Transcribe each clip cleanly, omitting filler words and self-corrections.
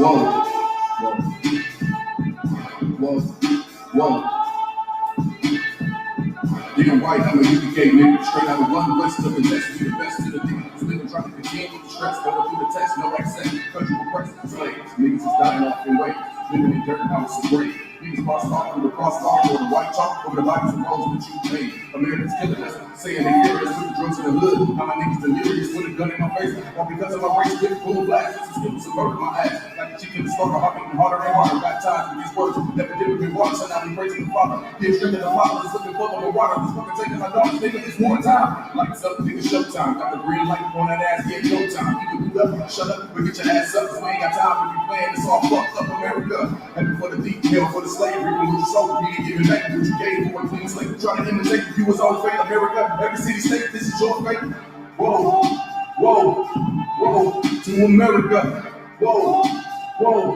Whoa. Getting right, I'm a UPK nigga. Straight out of one west of the best, be the best to the niggas. Living trying to contend with the stress, going through the test, no access. Country repressed, slaves. Niggas is dying off in waves. Living in dirt, I was so great. Niggas crossed off through the crossbar or the white chalk over the bodies and roads that you made. Americans killing us, saying they fear us with the drugs in the hood. How my niggas delirious with a gun in my face. All because of my race, with boom blasts. This is still subverting my ass. Like a chicken slaughter, heart beating harder and harder. Baptized with these words, never did with water. So now we praising the Father. Get straight to the Father, just looking for the water. This fucking taking my dog, nigga, it's war time. Like it's up, nigga, showtime. Got the green light on that ass, get no time. You can do that, shut up, but get your ass up. Cause we ain't got time to be playing. It's all fucked up, America. Happy for the deep, hell for the slavery. With your soul, you didn't give it back. What you gave for a clean slate. Try to imitate you was on fate, America. Every city, state, this is your fate. Whoa, whoa, whoa, to America. Whoa, whoa,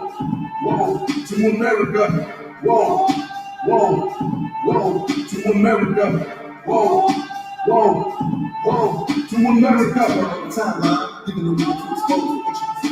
whoa, to America. Whoa, whoa, whoa, to America. Whoa, whoa, whoa, to America. Timeline, giving the real to expose the HBC.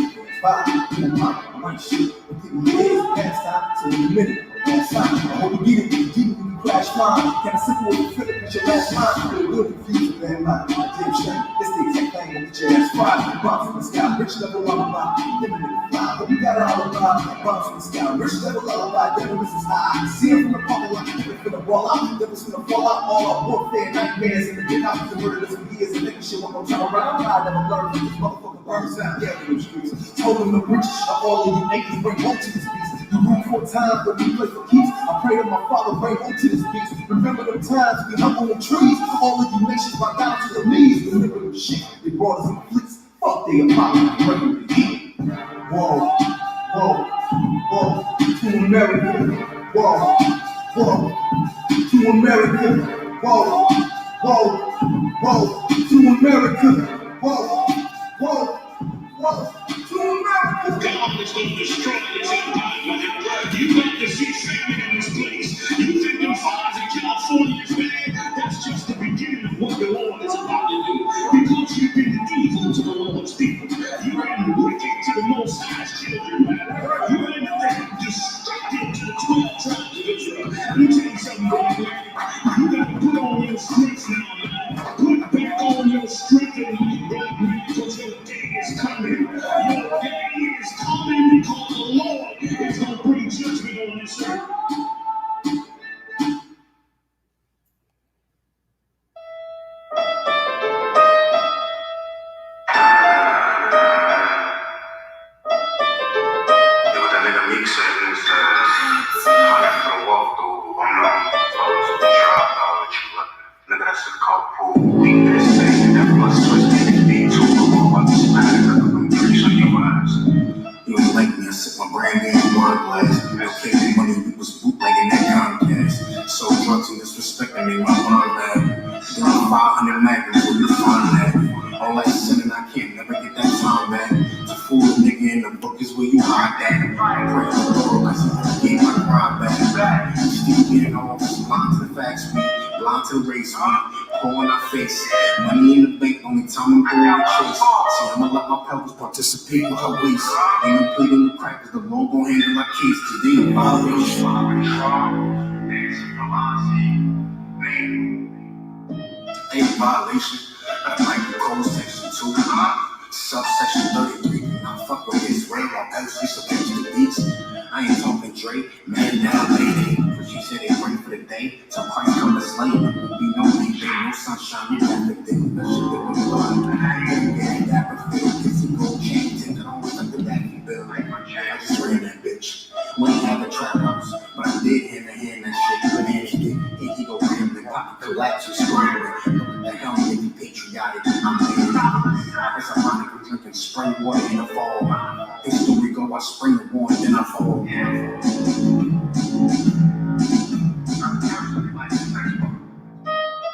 In the pop, I might shoot, but getting years past time, so in a minute, that's fine. I hope you get it when you crash mine. Can I simple with the flip with your last line? You're a little confused, man, my damn shame. It's the exact thing that your ass fried. Bombs from the sky, rich level lullaby. Living in the fly, but we got an alibi. Bombs from the sky, rich level lullaby. Devil is high. See him from the parking lot, nigga finna ball out. Devils finna fall out, all our warfare, nightmares. And the get out the murder this for years. And nigga shit won't go turn around. I never learned from this motherfucker burns out. Yeah, in them streets. Told them the riches of all of you niggas bring home to this beast. You root for time, but we play for keeps. I pray that my father bring home to this beast. Remember them times we hung on the trees. All of you nations bow down to their knees. Remember them shit, they brought us in fleets. Fuck they Apollo, bring the heat. Whoa, whoa, whoa, to America. Whoa, whoa, to America. Whoa, whoa, whoa, to America. Whoa, whoa, whoa, to America. God is going to destroy this empire. You got to see famine in this place. You think them fires in California is bad? That's just the beginning of what the Lord is about to do. Because you've been evil to the Lord's people. You've been wicked to the Most High's children, man. You've been destructive to the 12 tribes of Israel. Let me tell you something, baby. You got to put on your strength now, man. Put back on your strength and light, black man, because your day is coming. Your day is coming because the Lord is going to bring judgment on this earth. You ain't like me, I sit my brand new word blast. Allocated money, we was bootlegging that Comcast. So drugs and disrespect, I made my mind mad. Then 500 magnums, where you find that? All that sinning, I can't never get that time back. To fool a nigga in the book is where you hide that. I pray to the Lord, cause he gave my pride back. Still getting all this blind to the facts, we blind to the race, we pour in our face. Money in the bank, only time I'm going to chase. See, I'ma let my pelvis participate with her waist. Ain't no pleading the crackers, the Lord gon' handle my case. Today, violation. Ain't violation. I like the code section 2, subsection 33. Now fuck with Israel, or else we supposed to beats. I ain't talking Dre, man, now lady. Cause she said they ready for the day. Till Christ come to slay. There will be no day, no sunshine, you got the day. That shit that was fun. Yeah, that was good. It's a gold chain, tinted on like the Daffy Bill. I just ran that bitch. We ain't have a trap house, but I did hand that shit. Banana stick, he go rambling, pop collapse and scrambling. That hell make me patriotic. I'm dead. It's ironic I'm drinking spring water in the fall. This story go, I spring the water, then I fall.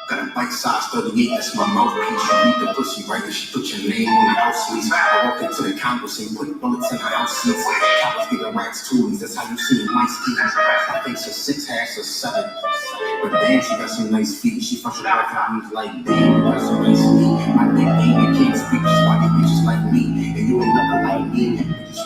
Got a bite-sized 38, that's my mouthpiece. You beat the pussy right and she put your name on the house lease. I walk into the Congress and put bullets in the house seats. Coppers giving rats toolies, that's how you see in my schemes. I think she's 6 hash or 7. But damn, she got some nice feet. She fucking off on me like damn, you got some nice feet. My dick ain't, you can't speak, just why these bitches like me. And you ain't nothing like me.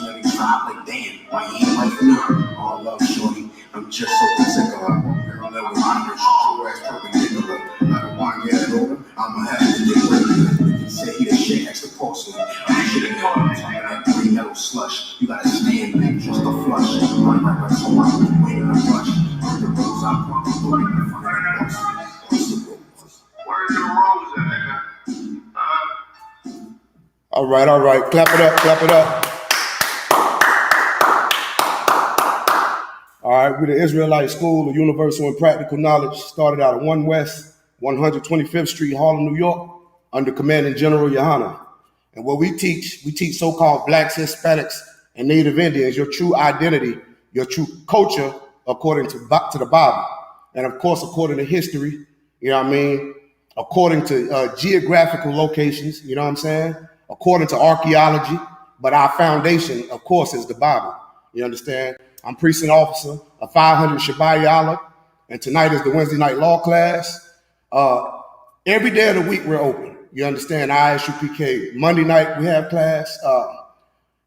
watching that nigga vibe like, damn, why you ain't right for me? All love, shorty. I'm just so particular. Girl, that was under, shoot your ass perpendicular. I don't want to get it over. I'ma have to get rid of it. Say he the shit extra porcelain. I'm shit in there. I'm talking that green metal slush. You gotta stand back just a flush. Run right so I'm waiting to rush. The rules I'm walking through in front of the bus. Where's your rose at, nigga? All right. Clap it up, clap it up. All right, we're the Israelite School of Universal and Practical Knowledge, started out at 1 West, 125th Street, Harlem, New York, under Commanding General Yohana. And what we teach so-called Blacks, Hispanics, and Native Indians, your true identity, your true culture, according to the Bible. And of course, according to history, you know what I mean? According to geographical locations, you know what I'm saying? According to archaeology, but our foundation, of course, is the Bible. You understand? I'm precinct officer of 500 Shabayala, and tonight is the Wednesday night law class. Every day of the week we're open. You understand? Isupk. Monday night we have class.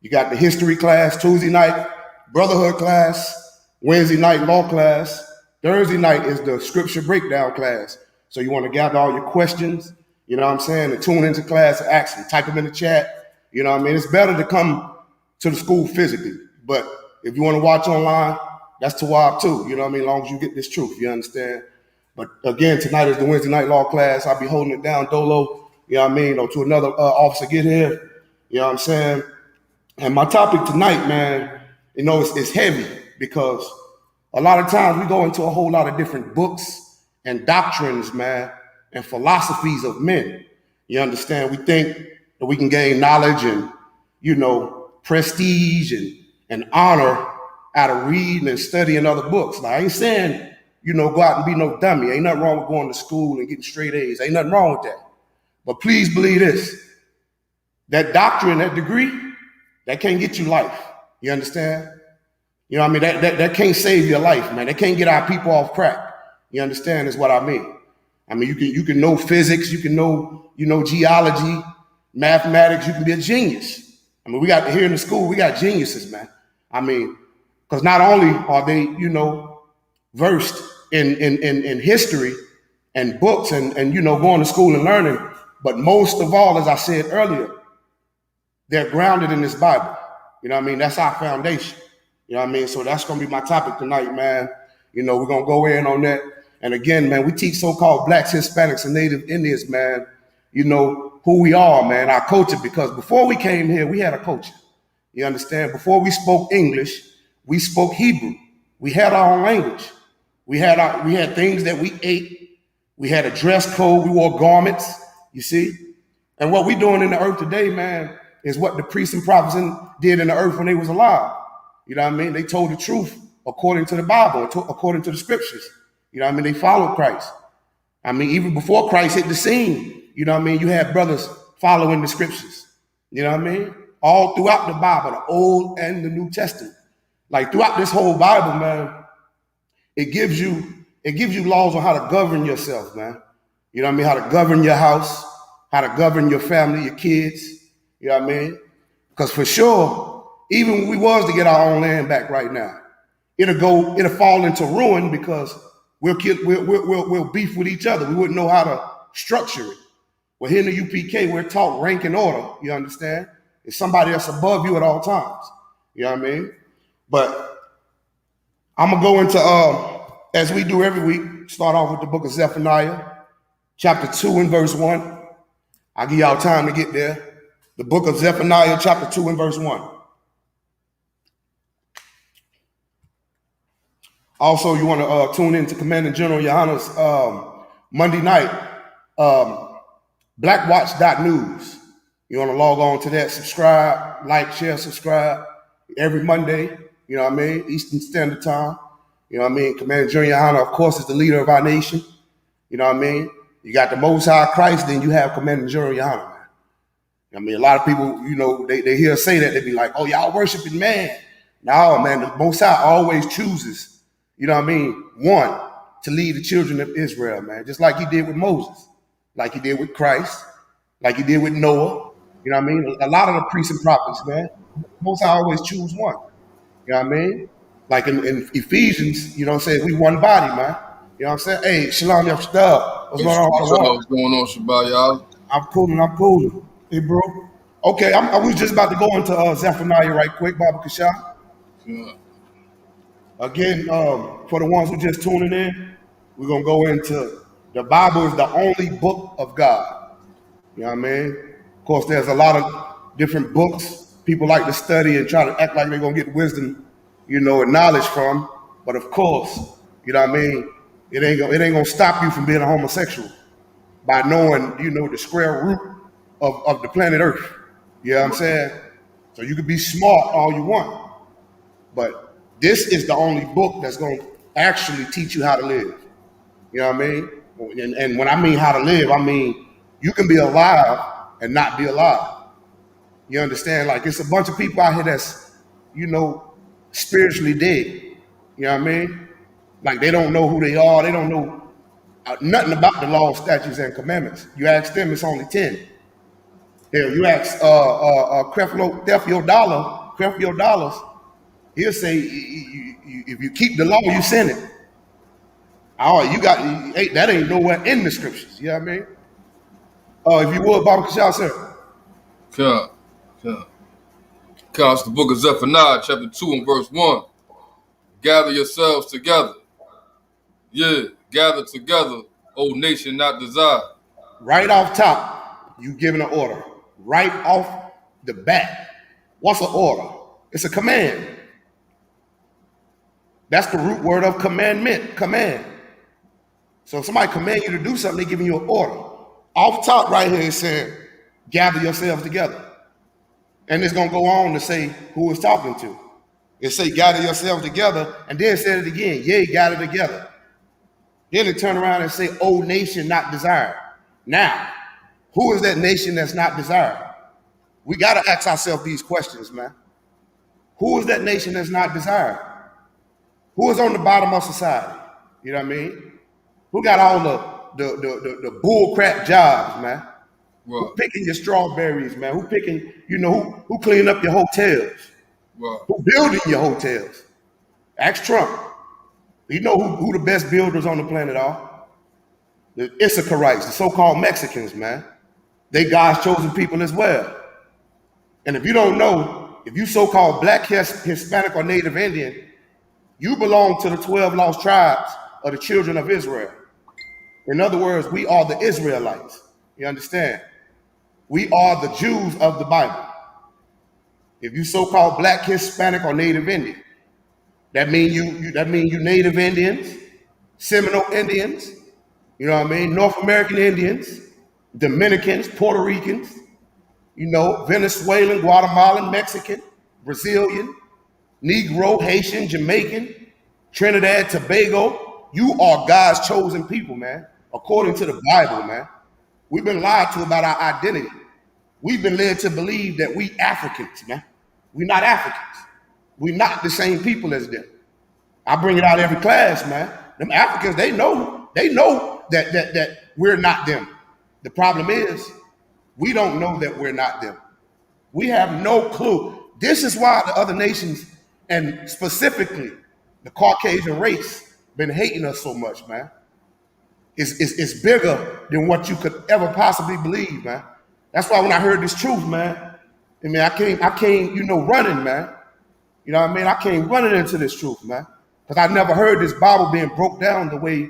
You got the history class. Tuesday night brotherhood class. Wednesday night law class. Thursday night is the scripture breakdown class. So you want to gather all your questions, you know what I'm saying, and tune into class and ask them, type them in the chat. You know what I mean? It's better to come to the school physically, but if you want to watch online, that's Tawab too. You know what I mean? As long as you get this truth, you understand? But again, tonight is the Wednesday night law class. I'll be holding it down dolo, you know what I mean? Or to another officer get here, you know what I'm saying? And my topic tonight, man, you know, it's heavy because a lot of times we go into a whole lot of different books and doctrines, man, and philosophies of men. You understand? We think that we can gain knowledge and, you know, prestige and honor out of reading and studying other books. Now, I ain't saying, you know, go out and be no dummy. Ain't nothing wrong with going to school and getting straight A's. Ain't nothing wrong with that. But please believe this. That doctrine, that degree, that can't get you life. You understand? You know what I mean? That can't save your life, man. That can't get our people off crack. You understand is what I mean. I mean, you can know physics, you can know, you know, geology, mathematics, you can be a genius. I mean, we got here in the school, we got geniuses, man. I mean, because not only are they, you know, versed in history and books and you know, going to school and learning, but most of all, as I said earlier, they're grounded in this Bible. You know what I mean? That's our foundation. You know what I mean? So that's going to be my topic tonight, man. You know, we're going to go in on that. And again, man, we teach so-called Blacks, Hispanics, and Native Indians, man, you know, who we are, man, our culture, because before we came here, we had a culture. You understand? Before we spoke English, we spoke Hebrew. We had our own language. We had things that we ate. We had a dress code. We wore garments, you see? And what we're doing in the earth today, man, is what the priests and prophets did in the earth when they was alive. You know what I mean? They told the truth according to the Bible, according to the scriptures. You know what I mean? They followed Christ. I mean, even before Christ hit the scene, you know what I mean? You had brothers following the scriptures. You know what I mean? All throughout the Bible, the Old and the New Testament. Like throughout this whole Bible, man, it gives you laws on how to govern yourself, man. You know what I mean? How to govern your house, how to govern your family, your kids. You know what I mean? Because for sure, even when we was to get our own land back right now, it'll fall into ruin because we'll beef with each other. We wouldn't know how to structure it. Well, here in the UPK, we're taught rank and order, you understand? It's somebody that's above you at all times. You know what I mean? But I'm going to go into, as we do every week, start off with the book of Zephaniah, chapter 2 and verse 1. I'll give y'all time to get there. The book of Zephaniah, chapter 2 and verse 1. Also, you want to tune in to Commanding General Yohana's Monday night, blackwatch.news. You want to log on to that, subscribe, like, share, subscribe every Monday, you know what I mean, Eastern Standard Time. You know what I mean? Commanding General Yohana, of course, is the leader of our nation. You know what I mean? You got the Most High Christ, then you have Commanding General Yohana, man. I mean, a lot of people, you know, they hear us say that, they be like, oh, y'all worshiping man. No, man, the Most High always chooses, you know what I mean, one, to lead the children of Israel, man, just like he did with Moses, like he did with Christ, like he did with Noah, you know what I mean? A lot of the priests and prophets, man, Most I always choose one. You know what I mean? Like in Ephesians, you know what I'm saying? We one body, man. You know what I'm saying? Hey, Shalom Yafshah. What's Hey, going on, what's Shalom? going on, Shabbat, y'all? I'm cooling, I'm cooling. Hey, bro. Okay, I was just about to go into Zephaniah right quick, Baba Kashah. Yeah. Again, for the ones who just tuning in, we're going to go into the Bible is the only book of God. You know what I mean? Of course, there's a lot of different books people like to study and try to act like they're going to get wisdom, you know, and knowledge from. But of course, you know what I mean? It ain't gonna stop you from being a homosexual by knowing, you know, the square root of the planet Earth. You know what I'm saying? So you can be smart all you want, but this is the only book that's gonna actually teach you how to live. You know what I mean? And when I mean how to live, I mean you can be alive and not be alive. You understand? Like it's a bunch of people out here that's, you know, spiritually dead. You know what I mean? Like they don't know who they are. They don't know nothing about the law, statutes, and commandments. You ask them, it's only 10. Hell, you ask Creflo Dollar, Creflo Dollars, he'll say, if you keep the law, you sin it. Oh, that ain't nowhere in the scriptures. You know what I mean? If you would, Baba Kashal, sir. Come. It's the book of Zephaniah, chapter 2 and verse 1. Gather yourselves together. Yeah, gather together, O nation not desired. Right off top, you giving an order. Right off the bat. What's an order? It's a command. That's the root word of commandment, command. So if somebody command you to do something, they're giving you an order. Off top right here, it said, gather yourselves together. And it's going to go on to say who it's talking to. It say, gather yourselves together, and then it said it again, yea, gather together. Then it turn around and say, O nation not desired. Now, who is that nation that's not desired? We got to ask ourselves these questions, man. Who is that nation that's not desired? Who is on the bottom of society? You know what I mean? Who got all the bull crap jobs, man? Right. Who picking your strawberries, man? Who picking, you know, who cleaning up your hotels? Right. Who building your hotels? Ask Trump. You know who the best builders on the planet are? The Issachaриtes, the so-called Mexicans, man. They God's chosen people as well. And if you don't know, if you so-called black, Hispanic, or Native Indian, you belong to the 12 lost tribes of the children of Israel. In other words, we are the Israelites. You understand? We are the Jews of the Bible. If you so-called black, Hispanic, or Native Indian, that mean you Native Indians, Seminole Indians, you know what I mean? North American Indians, Dominicans, Puerto Ricans, you know, Venezuelan, Guatemalan, Mexican, Brazilian, Negro, Haitian, Jamaican, Trinidad, Tobago. You are God's chosen people, man, according to the Bible, man. We've been lied to about our identity. We've been led to believe that we Africans, man. We're not Africans. We're not the same people as them. I bring it out every class, man. Them Africans, they know that we're not them. The problem is we don't know that we're not them. We have no clue. This is why the other nations, and specifically the Caucasian race, been hating us so much, man. It's bigger than what you could ever possibly believe, man. That's why when I heard this truth, man, I mean, I came, you know, running, man. You know what I mean? I came running into this truth, man, because I never heard this Bible being broke down the way,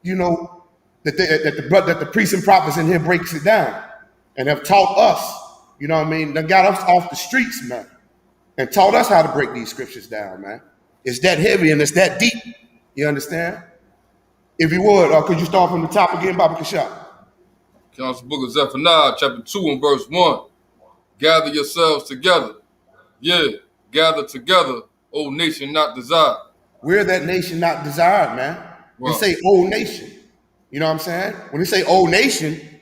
you know, that the priests and prophets in here breaks it down and have taught us, you know what I mean? They got us off the streets, man, and taught us how to break these scriptures down, man. It's that heavy and it's that deep. You understand? If you would, could you start from the top again, Baba Kashab? It's the book of Zephaniah, chapter 2 and verse 1. Gather yourselves together. Yeah, gather together, O nation not desired. We're that nation not desired, man. Wow. We say old nation. You know what I'm saying? When they say old nation,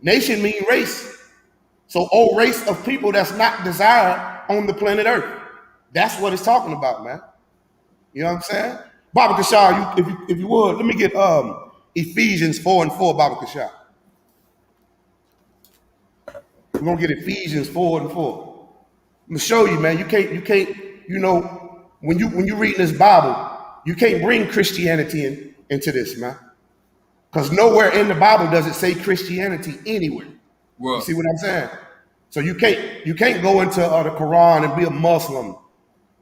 nation mean race. So old race of people that's not desired on the planet Earth. That's what it's talking about, man. You know what I'm saying? Baba Kashar, if you would, let me get Ephesians 4 and 4, Baba Kashar. We're going to get Ephesians 4 and 4. I'm gonna show you, man. You can't, when you reading this Bible, you can't bring Christianity into this, man. Because nowhere in the Bible does it say Christianity anywhere. You see what I'm saying? So you can't go into the Quran and be a Muslim.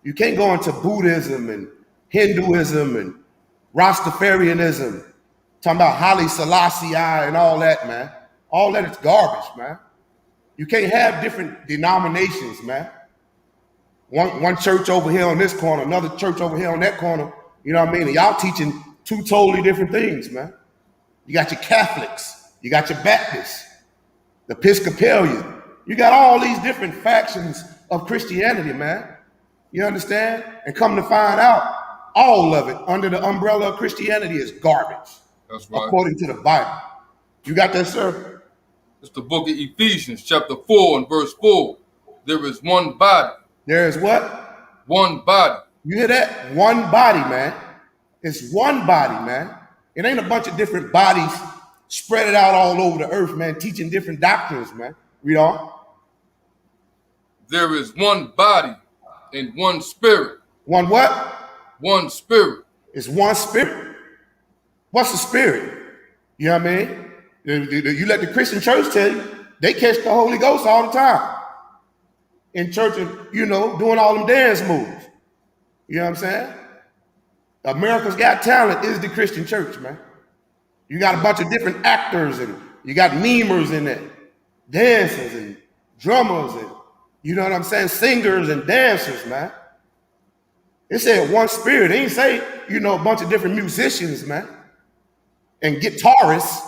You can't go into Buddhism and Hinduism and Rastafarianism, talking about Haile Selassie and all that, man. All that is garbage, man. You can't have different denominations, man. One church over here on this corner, another church over here on that corner. You know what I mean? And y'all teaching two totally different things, man. You got your Catholics, you got your Baptists, the Episcopalian. You got all these different factions of Christianity, man. You understand? And come to find out, all of it under the umbrella of Christianity is garbage. That's right. According to the Bible. You got that, sir? It's the book of Ephesians, chapter 4 and verse 4. There is one body. There is what? One body. You hear that? One body, man. It's one body, man. It ain't a bunch of different bodies spread it out all over the earth, man, teaching different doctrines, man. Read on. There is one body and one spirit. One what? One spirit. It's one spirit. What's the spirit? You know what I mean? You let the Christian church tell you, they catch the Holy Ghost all the time. In church, doing all them dance moves. You know what I'm saying? America's Got Talent is the Christian church, man. You got a bunch of different actors and you got memers in there, dancers and drummers and, you know what I'm saying, singers and dancers, man. It said one spirit. It ain't say, a bunch of different musicians, man, and guitarists.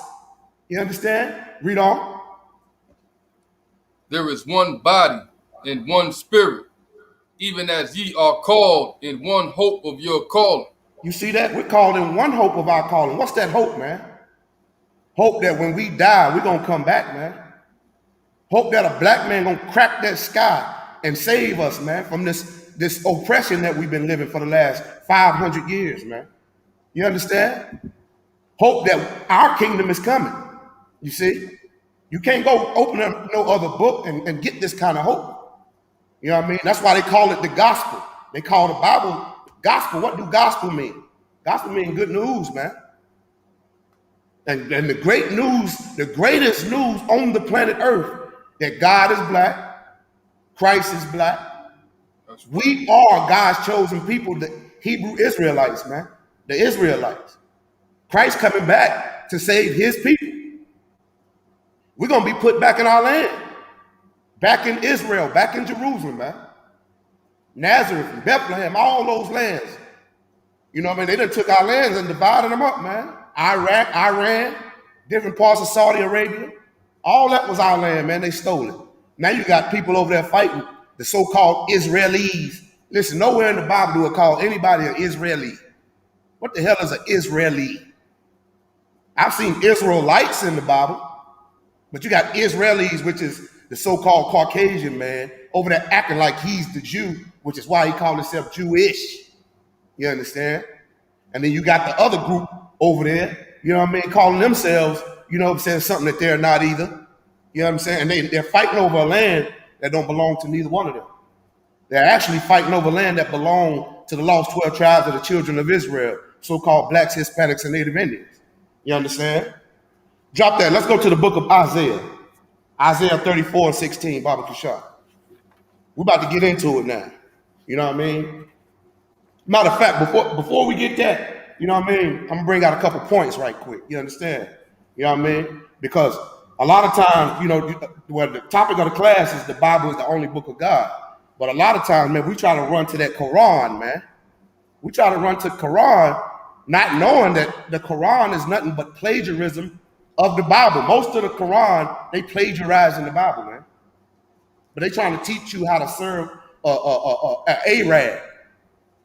You understand? Read on. There is one body and one spirit, even as ye are called in one hope of your calling. You see that? We're called in one hope of our calling. What's that hope, man? Hope that when we die, we're going to come back, man. Hope that a black man going to crack that sky and save us, man, from this oppression that we've been living for the last 500 years, man. You understand? Hope that our kingdom is coming. You see? You can't go open up no other book and get this kind of hope. You know what I mean? That's why they call it the gospel. They call the Bible gospel. What do gospel mean? Gospel means good news, man. And the greatest news on the planet Earth, that God is black, Christ is black. We are God's chosen people, the Hebrew Israelites, man. The Israelites. Christ coming back to save his people. We're going to be put back in our land. Back in Israel, back in Jerusalem, man. Nazareth and Bethlehem, all those lands. You know what I mean? They done took our lands and divided them up, man. Iraq, Iran, different parts of Saudi Arabia. All that was our land, man. They stole it. Now you got people over there fighting, the so-called Israelis. Listen, nowhere in the Bible do it call anybody an Israeli. What the hell is an Israeli? I've seen Israelites in the Bible, but you got Israelis, which is the so-called Caucasian man, over there acting like he's the Jew, which is why he called himself Jewish. You understand? And then you got the other group over there, you know what I mean, calling themselves, you know what I'm saying, something that they're not either. You know what I'm saying? And they're fighting over a land that don't belong to neither one of them. They're actually fighting over land that belong to the lost 12 tribes of the children of Israel, so-called blacks, Hispanics, and Native Indians. You understand? Drop that. Let's go to the book of Isaiah. Isaiah 34 and 16, Baba Kishar. We're about to get into it now. You know what I mean? Matter of fact, before we get that, you know what I mean, I'm gonna bring out a couple points right quick. You understand? You know what I mean? Because a lot of times, the topic of the class is the Bible is the only book of God. But a lot of times, man, we try to run to that Quran, man. We try to run to Quran, not knowing that the Quran is nothing but plagiarism of the Bible. Most of the Quran, they plagiarize in the Bible, man. But they trying to teach you how to serve an Arab.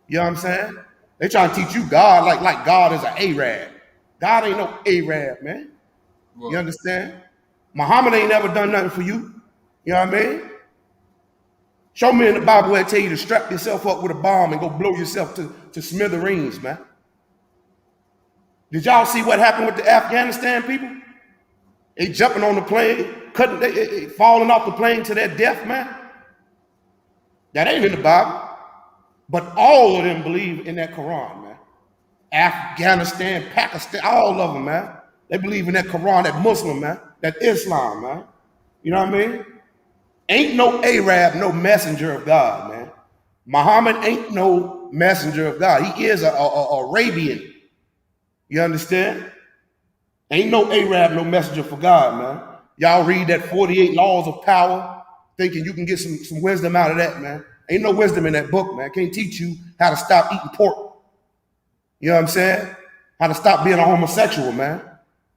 You know what I'm saying? They trying to teach you God like God is an Arab. God ain't no Arab, man. Well, you understand? Muhammad ain't never done nothing for you. You know what I mean? Show me in the Bible where it tell you to strap yourself up with a bomb and go blow yourself to smithereens, man. Did y'all see what happened with the Afghanistan people? They jumping on the plane, falling off the plane to their death, man. That ain't in the Bible. But all of them believe in that Quran, man. Afghanistan, Pakistan, all of them, man. They believe in that Quran, that Muslim, man, that Islam, man. You know what I mean? Ain't no Arab, no messenger of God, man. Muhammad ain't no messenger of God. He is a Arabian. You understand? Ain't no Arab, no messenger for God, man. Y'all read that 48 laws of power, thinking you can get some wisdom out of that, man. Ain't no wisdom in that book, man. Can't teach you how to stop eating pork. You know what I'm saying? How to stop being a homosexual, man.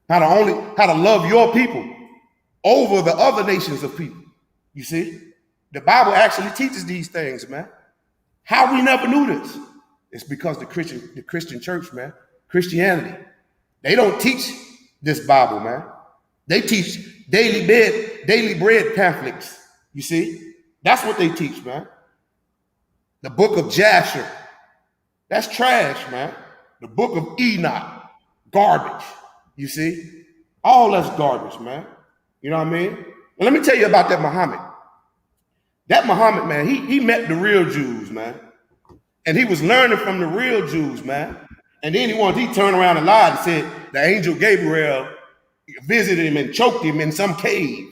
How to love your people over the other nations of people. You see? The Bible actually teaches these things, man. How we never knew this? It's because the Christian church, man, Christianity, they don't teach this Bible, man. They teach daily bread pamphlets. You see? That's what they teach, man. The book of Jasher, that's trash, man. The book of Enoch, garbage. You see? All that's garbage, man. You know what I mean? And let me tell you about that Muhammad. That Muhammad, man, he met the real Jews, man. And he was learning from the real Jews, man. And then he turned around and lied and said the angel Gabriel visited him and choked him in some cave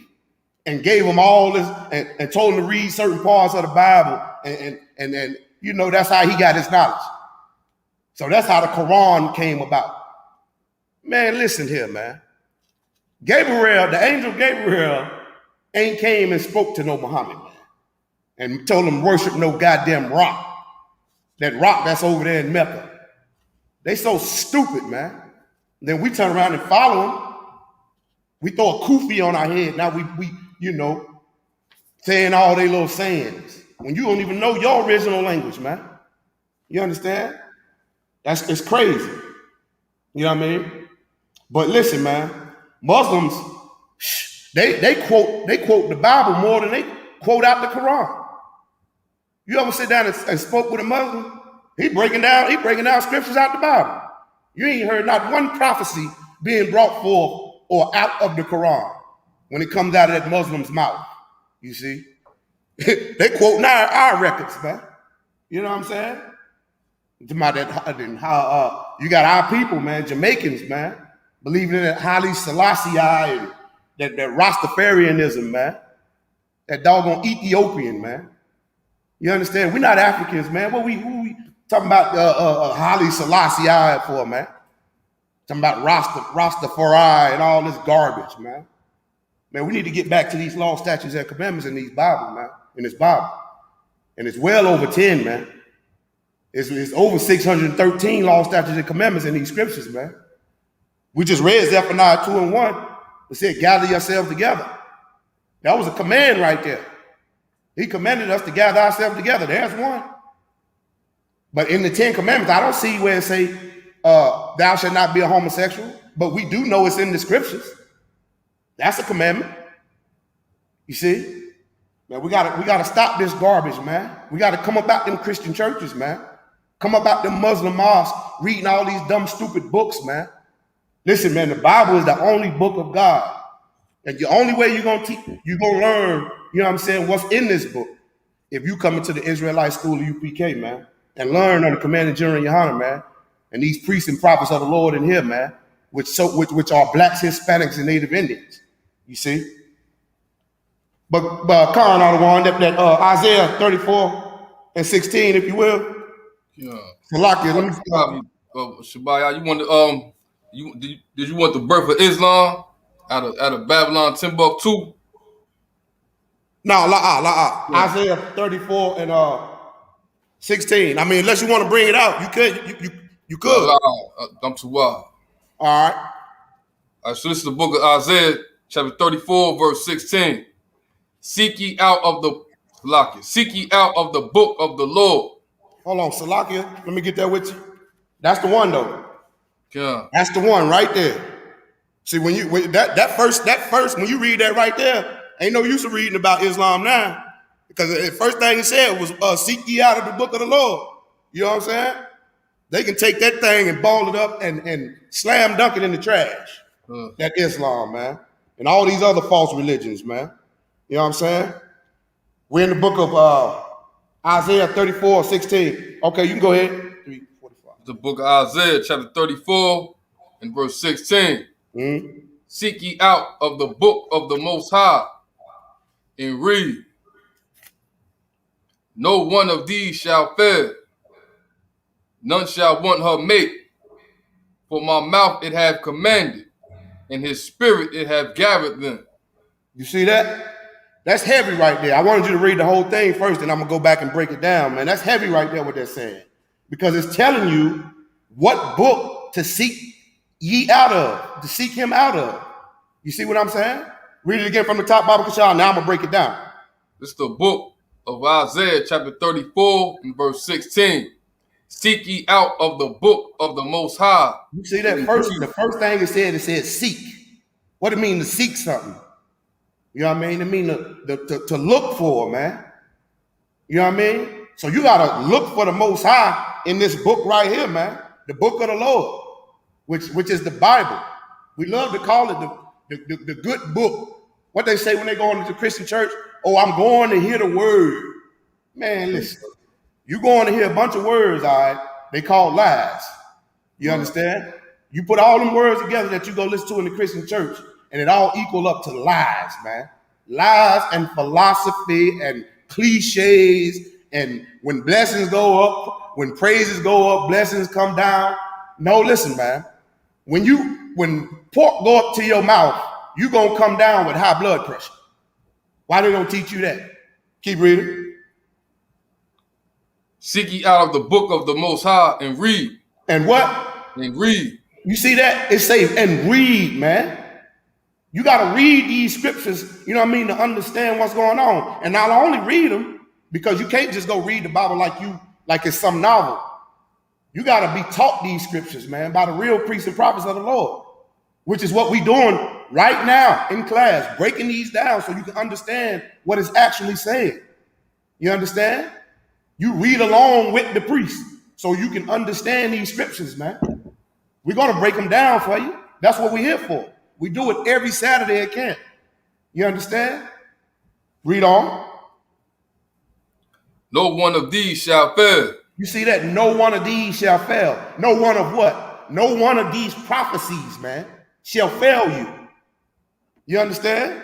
and gave him all this and told him to read certain parts of the Bible. And you know, that's how he got his knowledge. So that's how the Quran came about. Man, listen here, man. Gabriel, the angel Gabriel, ain't came and spoke to no Muhammad, man, and told him worship no goddamn rock. That rock that's over there in Mecca. They so stupid, man. Then we turn around and follow them. We throw a kufi on our head. Now we you know, saying all they little sayings. When you don't even know your original language, man. You understand? It's crazy. You know what I mean? But listen, man, Muslims, they quote the Bible more than they quote out the Quran. You ever sit down and spoke with a Muslim? He breaking down scriptures out the Bible. You ain't heard not one prophecy being brought forth or out of the Quran when it comes out of that Muslim's mouth. You see? They quoting our records, man. You know what I'm saying? About that, how you got our people, man, Jamaicans, man, believing in that Haile Selassie and that Rastafarianism, man. That doggone Ethiopian, man. You understand? We're not Africans, man. What we talking about Haile Selassie for, man? Talking about Rastafari and all this garbage, man. Man, we need to get back to these law, statutes, and commandments in these Bible, man. In this Bible. And it's well over 10, man. It's over 613 law, statutes, and commandments in these scriptures, man. We just read Zephaniah 2 and 1. It said, gather yourselves together. That was a command right there. He commanded us to gather ourselves together. There's one. But in the 10 commandments, I don't see where it say, thou shalt not be a homosexual. But we do know it's in the scriptures. That's a commandment. You see? Man, we gotta stop this garbage, man. We gotta come about them Christian churches, man. Come about them Muslim mosques, reading all these dumb, stupid books, man. Listen, man, the Bible is the only book of God. And the only way you're gonna learn, you know what I'm saying, what's in this book, if you come into the Israelite school of UPK, man, and learn under Commanding General Yohana, man, and these priests and prophets of the Lord in here, man, which are blacks, Hispanics, and Native Indians. You see? But Khan on the one that Isaiah 34 and 16, if you will. Yeah. Salakia, let me Shabaya, you want did you want the birth of Islam out of Babylon, Timbuktu? No, yeah. Isaiah 34 and 16. I mean, unless you want to bring it out, you could. You could. I'm too wild. All right. So this is the book of Isaiah, chapter 34, verse 16. Seek ye out of the book of the Lord. Hold on, Salakia. Let me get that with you. That's the one, though. Yeah. That's the one right there. See, when that first, when you read that right there, ain't no use of reading about Islam now, because the first thing he said was seek ye out of the book of the Lord. You know what I'm saying? They can take that thing and ball it up and slam dunk it in the trash. That Islam, man, and all these other false religions, man. You know what I'm saying? We're in the book of Isaiah 34:16. Okay, you can go ahead. 3:45. The book of Isaiah, chapter 34, and verse 16. Mm-hmm. Seek ye out of the book of the Most High, and read. No one of these shall fail, none shall want her mate. For my mouth it hath commanded, and his spirit it hath gathered them. You see that? That's heavy right there. I wanted you to read the whole thing first, and I'm gonna go back and break it down, man. That's heavy right there what they're saying. Because it's telling you what book to seek ye out of, to seek him out of. You see what I'm saying? Read it again from the top, Bible Kashal. Now I'm gonna break it down. This is the book of Isaiah, chapter 34, and verse 16. Seek ye out of the book of the Most High. You see that first, the first thing it said seek. What it mean to seek something? You know what I mean? It mean to look for, man. You know what I mean? So you gotta look for the Most High in this book right here, man. The book of the Lord, which is the Bible. We love to call it the good book. What they say when they go into the Christian church, oh, I'm going to hear the word. Man, listen, you going to hear a bunch of words, all right? They call lies. You understand? You put all them words together that you go listen to in the Christian church, and it all equal up to lies, man. Lies and philosophy and cliches, and when blessings go up, when praises go up, blessings come down. No, listen, man. When pork go up to your mouth, you gonna come down with high blood pressure. Why they don't teach you that? Keep reading. Seek ye out of the book of the Most High, and read. And what? And read. You see that? It says, and read, man. You got to read these scriptures, you know what I mean, to understand what's going on. And not only read them, because you can't just go read the Bible like it's some novel. You got to be taught these scriptures, man, by the real priests and prophets of the Lord, which is what we're doing right now in class, breaking these down so you can understand what it's actually saying. You understand? You read along with the priest so you can understand these scriptures, man. We're going to break them down for you. That's what we're here for. We do it every Saturday at camp. You understand? Read on. No one of these shall fail. You see that? No one of these shall fail. No one of what? No one of these prophecies, man, shall fail you. You understand?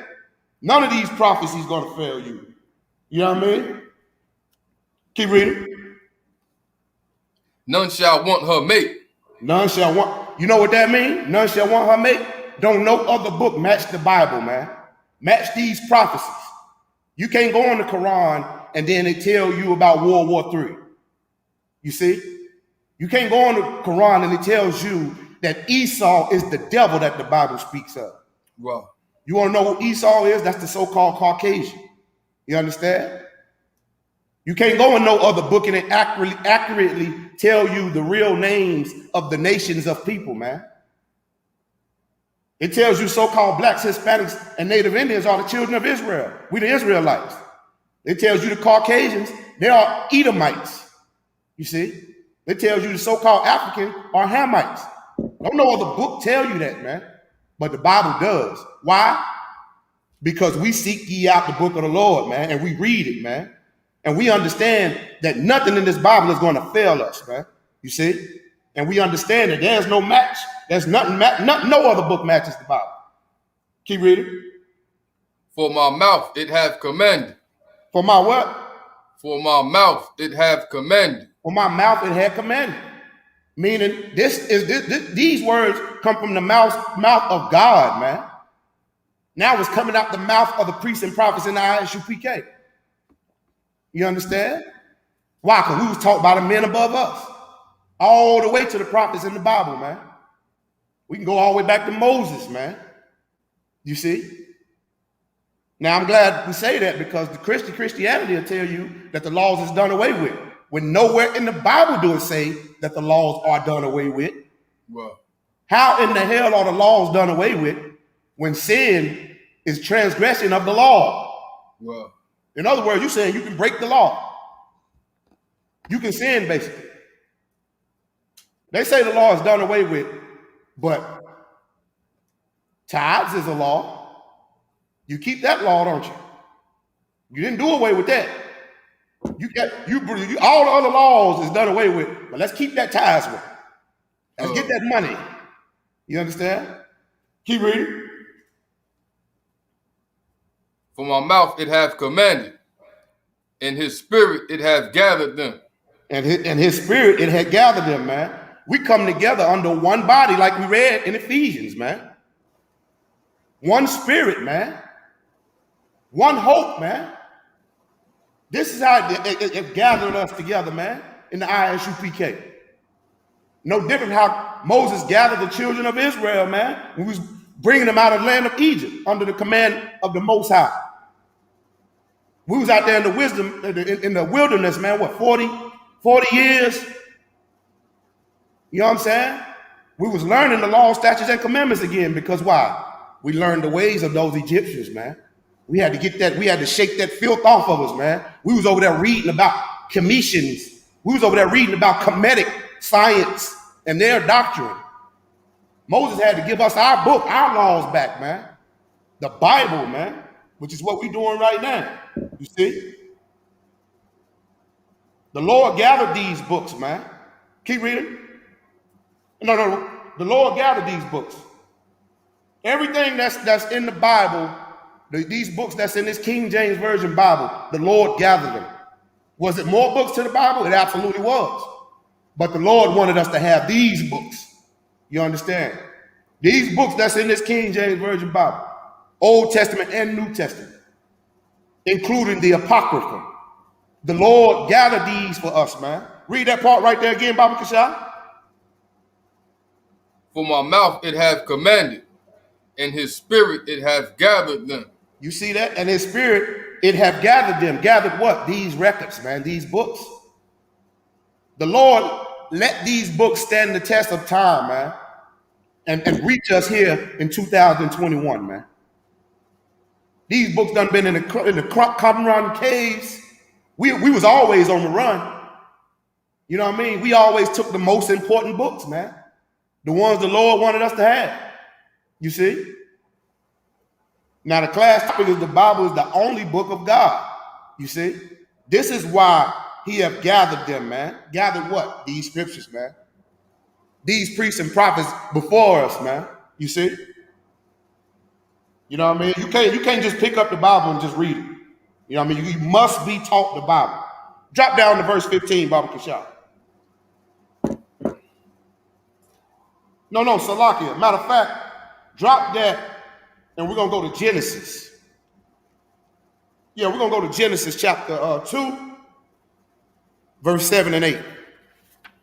None of these prophecies going to fail you. You know what I mean? Keep reading. None shall want her mate. None shall want. You know what that means? None shall want her mate. Don't no other book match the Bible, man. Match these prophecies. You can't go on the Quran and then they tell you about World War III. You see? You can't go on the Quran and it tells you that Esau is the devil that the Bible speaks of. Wow. You want to know who Esau is? That's the so-called Caucasian. You understand? You can't go in no other book and it accurately tell you the real names of the nations of people, man. It tells you so-called blacks, Hispanics, and Native Indians are the children of Israel. We the Israelites. It tells you the Caucasians, they are Edomites. You see? It tells you the so-called African are Hamites. Don't no other book tell you that, man. But the Bible does. Why? Because we seek ye out the book of the Lord, man, and we read it, man. And we understand that nothing in this Bible is going to fail us, man. You see? And we understand that there's no match. There's nothing, no other book matches the Bible. Keep reading. For my mouth it hath commanded. For my what? For my mouth it hath commanded. For my mouth it had commanded. Meaning these words come from the mouth of God, man. Now it's coming out the mouth of the priests and prophets in the Isupk. You understand? Why? Because we was taught by the men above us. All the way to the prophets in the Bible, man. We can go all the way back to Moses, man. You see? Now, I'm glad we say that because the Christianity will tell you that the laws is done away with. When nowhere in the Bible do it say that the laws are done away with. Well, how in the hell are the laws done away with when sin is transgression of the law? Well, in other words, you're saying you can break the law. You can sin, basically. They say the law is done away with, but tithes is a law. You keep that law, don't you? You didn't do away with that. All the other laws is done away with, but let's keep that tithes one. Let's get that money. You understand? Keep reading. For my mouth it hath commanded, and his spirit it hath gathered them. And his spirit it had gathered them, man. We come together under one body, like we read in Ephesians, man. One spirit, man. One hope, man. This is how it gathered us together, man, in the Isupk. No different how Moses gathered the children of Israel, man, when he was bringing them out of the land of Egypt under the command of the Most High. We was out there in the wilderness, man, what, 40 years? You know what I'm saying? We was learning the law, statutes, and commandments again because why? We learned the ways of those Egyptians, man. We had to get that, we had to shake that filth off of us, man. We was over there reading about commissions. We was over there reading about Kemetic science and their doctrine. Moses had to give us our book, our laws back, man. The Bible, man, which is what we're doing right now. You see? The Lord gathered these books, man. Keep reading. No. The Lord gathered these books. Everything that's in the Bible, these books that's in this King James Version Bible, the Lord gathered them. Was it more books to the Bible? It absolutely was. But the Lord wanted us to have these books. You understand? These books that's in this King James Version Bible, Old Testament and New Testament, including the Apocrypha. The Lord gathered these for us, man. Read that part right there again, Baba Kashai. For my mouth it hath commanded, and his spirit it hath gathered them. You see that? And his spirit, it have gathered them. Gathered what? These records, man, these books. The Lord let these books stand the test of time, man, and reach us here in 2021, man. These books done been in the Qumran caves. We was always on the run. You know what I mean? We always took the most important books, man. The ones the Lord wanted us to have. You see? Now the class topic is the Bible is the only book of God. You see? This is why he have gathered them, man. Gathered what? These scriptures, man. These priests and prophets before us, man. You see? You know what I mean? You can't just pick up the Bible and just read it. You know what I mean? You must be taught the Bible. Drop down to verse 15, Baba Kashal. No, Salakia. Matter of fact, drop that and we're going to go to Genesis. Yeah, we're going to go to Genesis chapter 2, verse 7 and 8.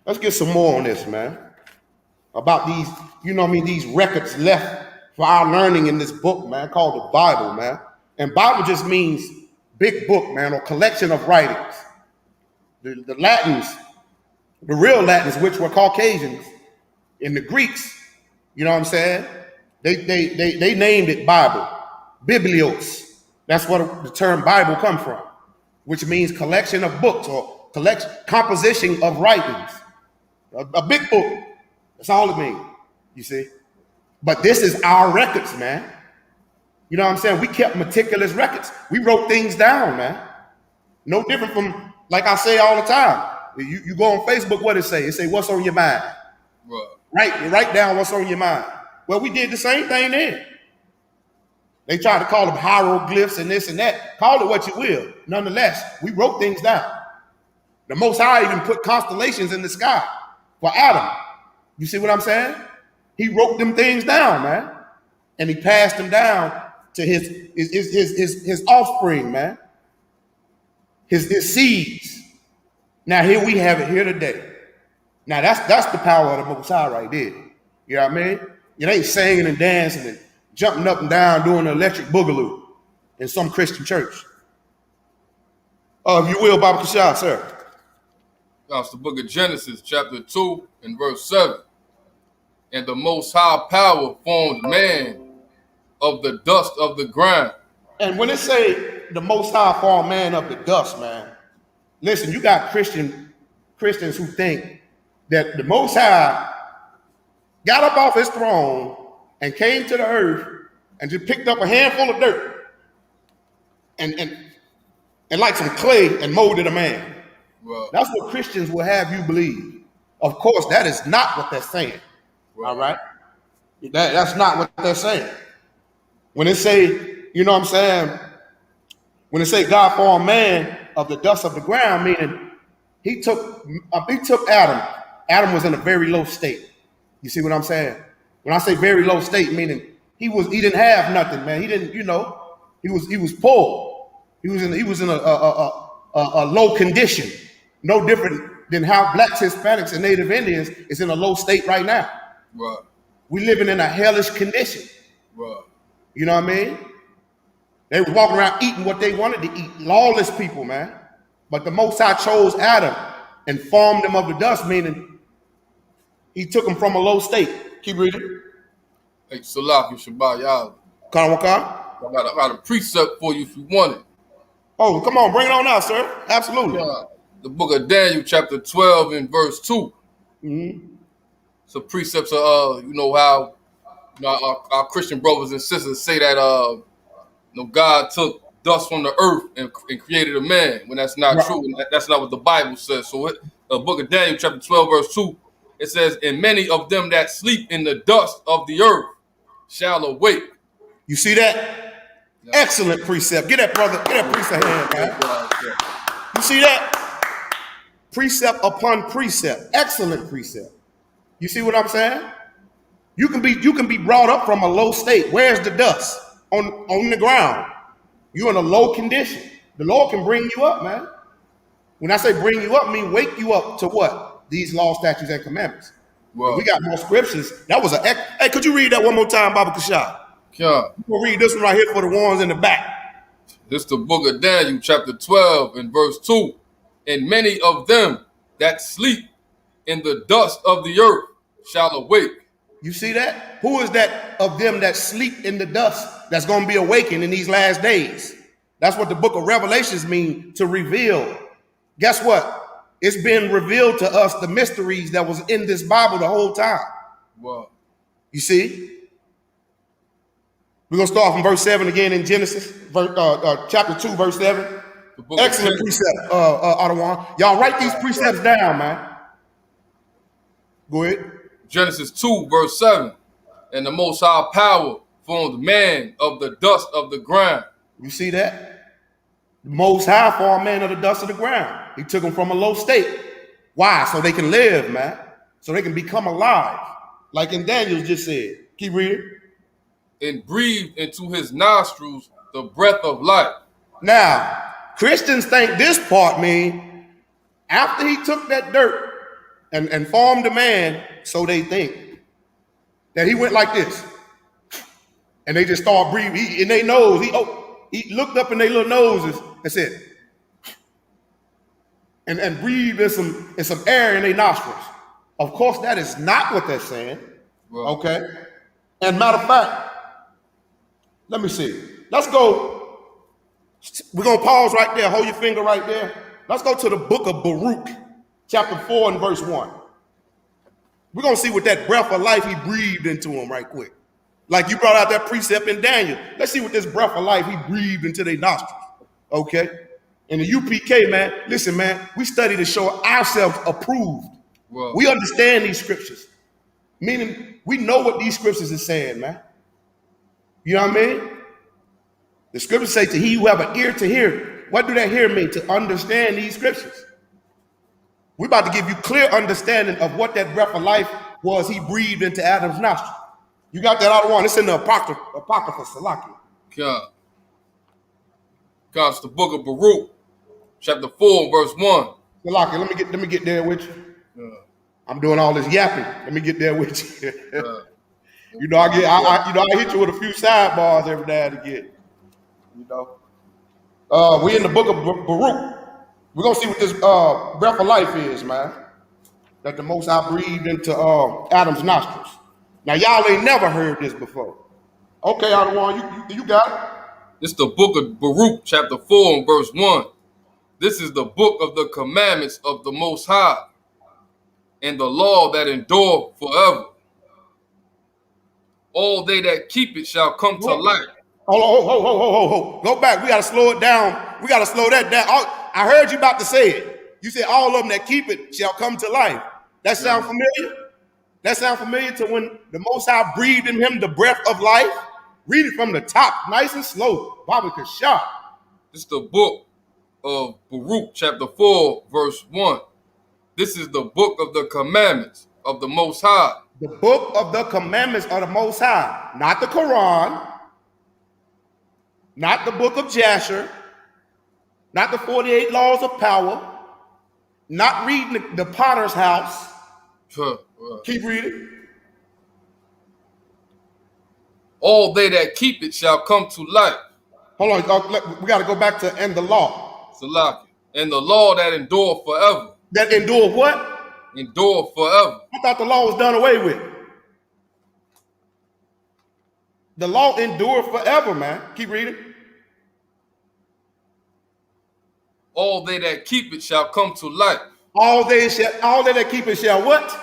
Let's get some more on this, man. About these, you know what I mean, these records left for our learning in this book, man, called the Bible, man. And Bible just means big book, man, or collection of writings. The Latins, the real Latins, which were Caucasians, and the Greeks, you know what I'm saying? They named it Bible, Biblios. That's where the term Bible come from, which means collection of books or composition of writings. A big book. That's all it means, you see? But this is our records, man. You know what I'm saying? We kept meticulous records. We wrote things down, man. No different from, like I say all the time. You go on Facebook, what it say? It say, what's on your mind? Write down what's on your mind. Well, we did the same thing then. They tried to call them hieroglyphs and this and that. Call it what you will. Nonetheless, we wrote things down. The Most High even put constellations in the sky for Adam. You see what I'm saying? He wrote them things down, man. And he passed them down to his offspring, man. His seeds. Now here we have it here today. Now that's the power of the Most High right there. You know what I mean? It ain't singing and dancing and jumping up and down doing the electric boogaloo in some Christian church. If you will, Baba Kashal, sir. That's the book of Genesis, chapter 2 and verse 7. And the Most High power formed man of the dust of the ground. And when it say the Most High formed man of the dust, man, listen, you got Christians who think that the Most High got up off his throne and came to the earth and just picked up a handful of dirt and and like some clay and molded a man. Right. That's what Christians will have you believe. Of course, that is not what they're saying. Right. All right? That's not what they're saying. When they say, you know what I'm saying? When they say God formed man of the dust of the ground, meaning he took Adam. Adam was in a very low state. You see what I'm saying? When I say very low state, meaning he didn't have nothing, man. He didn't, you know, he was poor. He was in a low condition, no different than how blacks, Hispanics, and Native Indians is in a low state right now. Right. We living in a hellish condition. Right. You know what I mean? They were walking around eating what they wanted to eat. Lawless people, man. But the Most High chose Adam and formed him of the dust, meaning he took him from a low state. Keep reading. Hey, Salaki Shabbat Yah. Kanawaka. I got a precept for you if you want it. Oh, come on, bring it on out, sir. Absolutely. The book of Daniel, chapter 12 and verse 2. Mm-hmm. So precepts are, you know, how our Christian brothers and sisters say that, God took dust from the earth and created a man, when that's not Right. true. And that's not what the Bible says. So the book of Daniel, chapter 12, verse 2, it says, and many of them that sleep in the dust of the earth shall awake. You see that? Yeah. Excellent precept. Get that brother, get that precept hand, man. You see that? Precept upon precept. Excellent precept. You see what I'm saying? You can be brought up from a low state. Where's the dust? On the ground. You're in a low condition. The Lord can bring you up, man. When I say bring you up, I mean wake you up to what? These laws, statutes, and commandments. Well, we got more scriptures. That was hey, could you read that one more time, Baba Kashab? Yeah. We'll read this one right here for the ones in the back. This is the book of Daniel, chapter 12 and verse 2. And many of them that sleep in the dust of the earth shall awake. You see that? Who is that of them that sleep in the dust that's going to be awakened in these last days? That's what the book of Revelations means, to reveal. Guess what? It's been revealed to us, the mysteries that was in this Bible the whole time. Wow. You see? We're going to start from verse 7 again in Genesis, chapter 2, verse 7. Excellent precept, Adawan. Y'all write these precepts down, man. Go ahead. Genesis 2, verse 7. And the Most High power formed man of the dust of the ground. You see that? The Most High formed man of the dust of the ground. He took them from a low state. Why? So they can live, man. So they can become alive. Like in Daniel just said. Keep reading. And breathed into his nostrils the breath of life. Now, Christians think this part mean after he took that dirt and formed a man, so they think that he went like this. And they just start breathing in their nose. He looked up in their little noses and said, and breathed in some air in their nostrils. Of course, that is not what they're saying. Well, okay. And matter of fact, let me see. Let's go. We're going to pause right there. Hold your finger right there. Let's go to the book of Baruch, chapter 4 and verse 1. We're going to see what that breath of life he breathed into him right quick. Like you brought out that precept in Daniel. Let's see what this breath of life he breathed into their nostrils. Okay? In the UPK, man, listen, man, we study to show ourselves approved. Whoa. We understand these scriptures. Meaning we know what these scriptures are saying, man. You know what I mean? The scriptures say to he who have an ear to hear. What do that hear mean? To understand these scriptures. We're about to give you clear understanding of what that breath of life was he breathed into Adam's nostril. You got that other one? It's in the Apocrypha Salaki. It's the book of Baruch, chapter 4, verse 1. Salaki, let me get there with you. Yeah. I'm doing all this yapping. Let me get there with you. You know, I hit you with a few sidebars every now and again. You know, we in the book of Baruch. We're gonna see what this breath of life is, man. That the Most High breathed into Adam's nostrils. Now y'all ain't never heard this before. Okay, Adawan, you got it. It's the book of Baruch, chapter 4 and verse 1. This is the book of the commandments of the Most High, and the law that endure forever. All they that keep it shall come to light. Hold. Go back. We got to slow it down We got to slow that down. I heard you about to say it. You said all of them that keep it shall come to life. That sound familiar? That sound familiar to when the Most High breathed in him the breath of life? Read it from the top, nice and slow. Baba Kashah. This is the book of Baruch, chapter 4, verse 1. This is the book of the commandments of the Most High. The book of the commandments of the Most High. Not the Quran. Not the book of Jasher. Not the 48 laws of power. Not reading the potter's house. Keep reading. All they that keep it shall come to life. Hold on, we got to go back to and the law. Salaki. And the law that endure forever. That endure what? Endure forever. I thought the law was done away with. The law endured forever, man. Keep reading. All they that keep it shall come to life. All they that keep it shall what?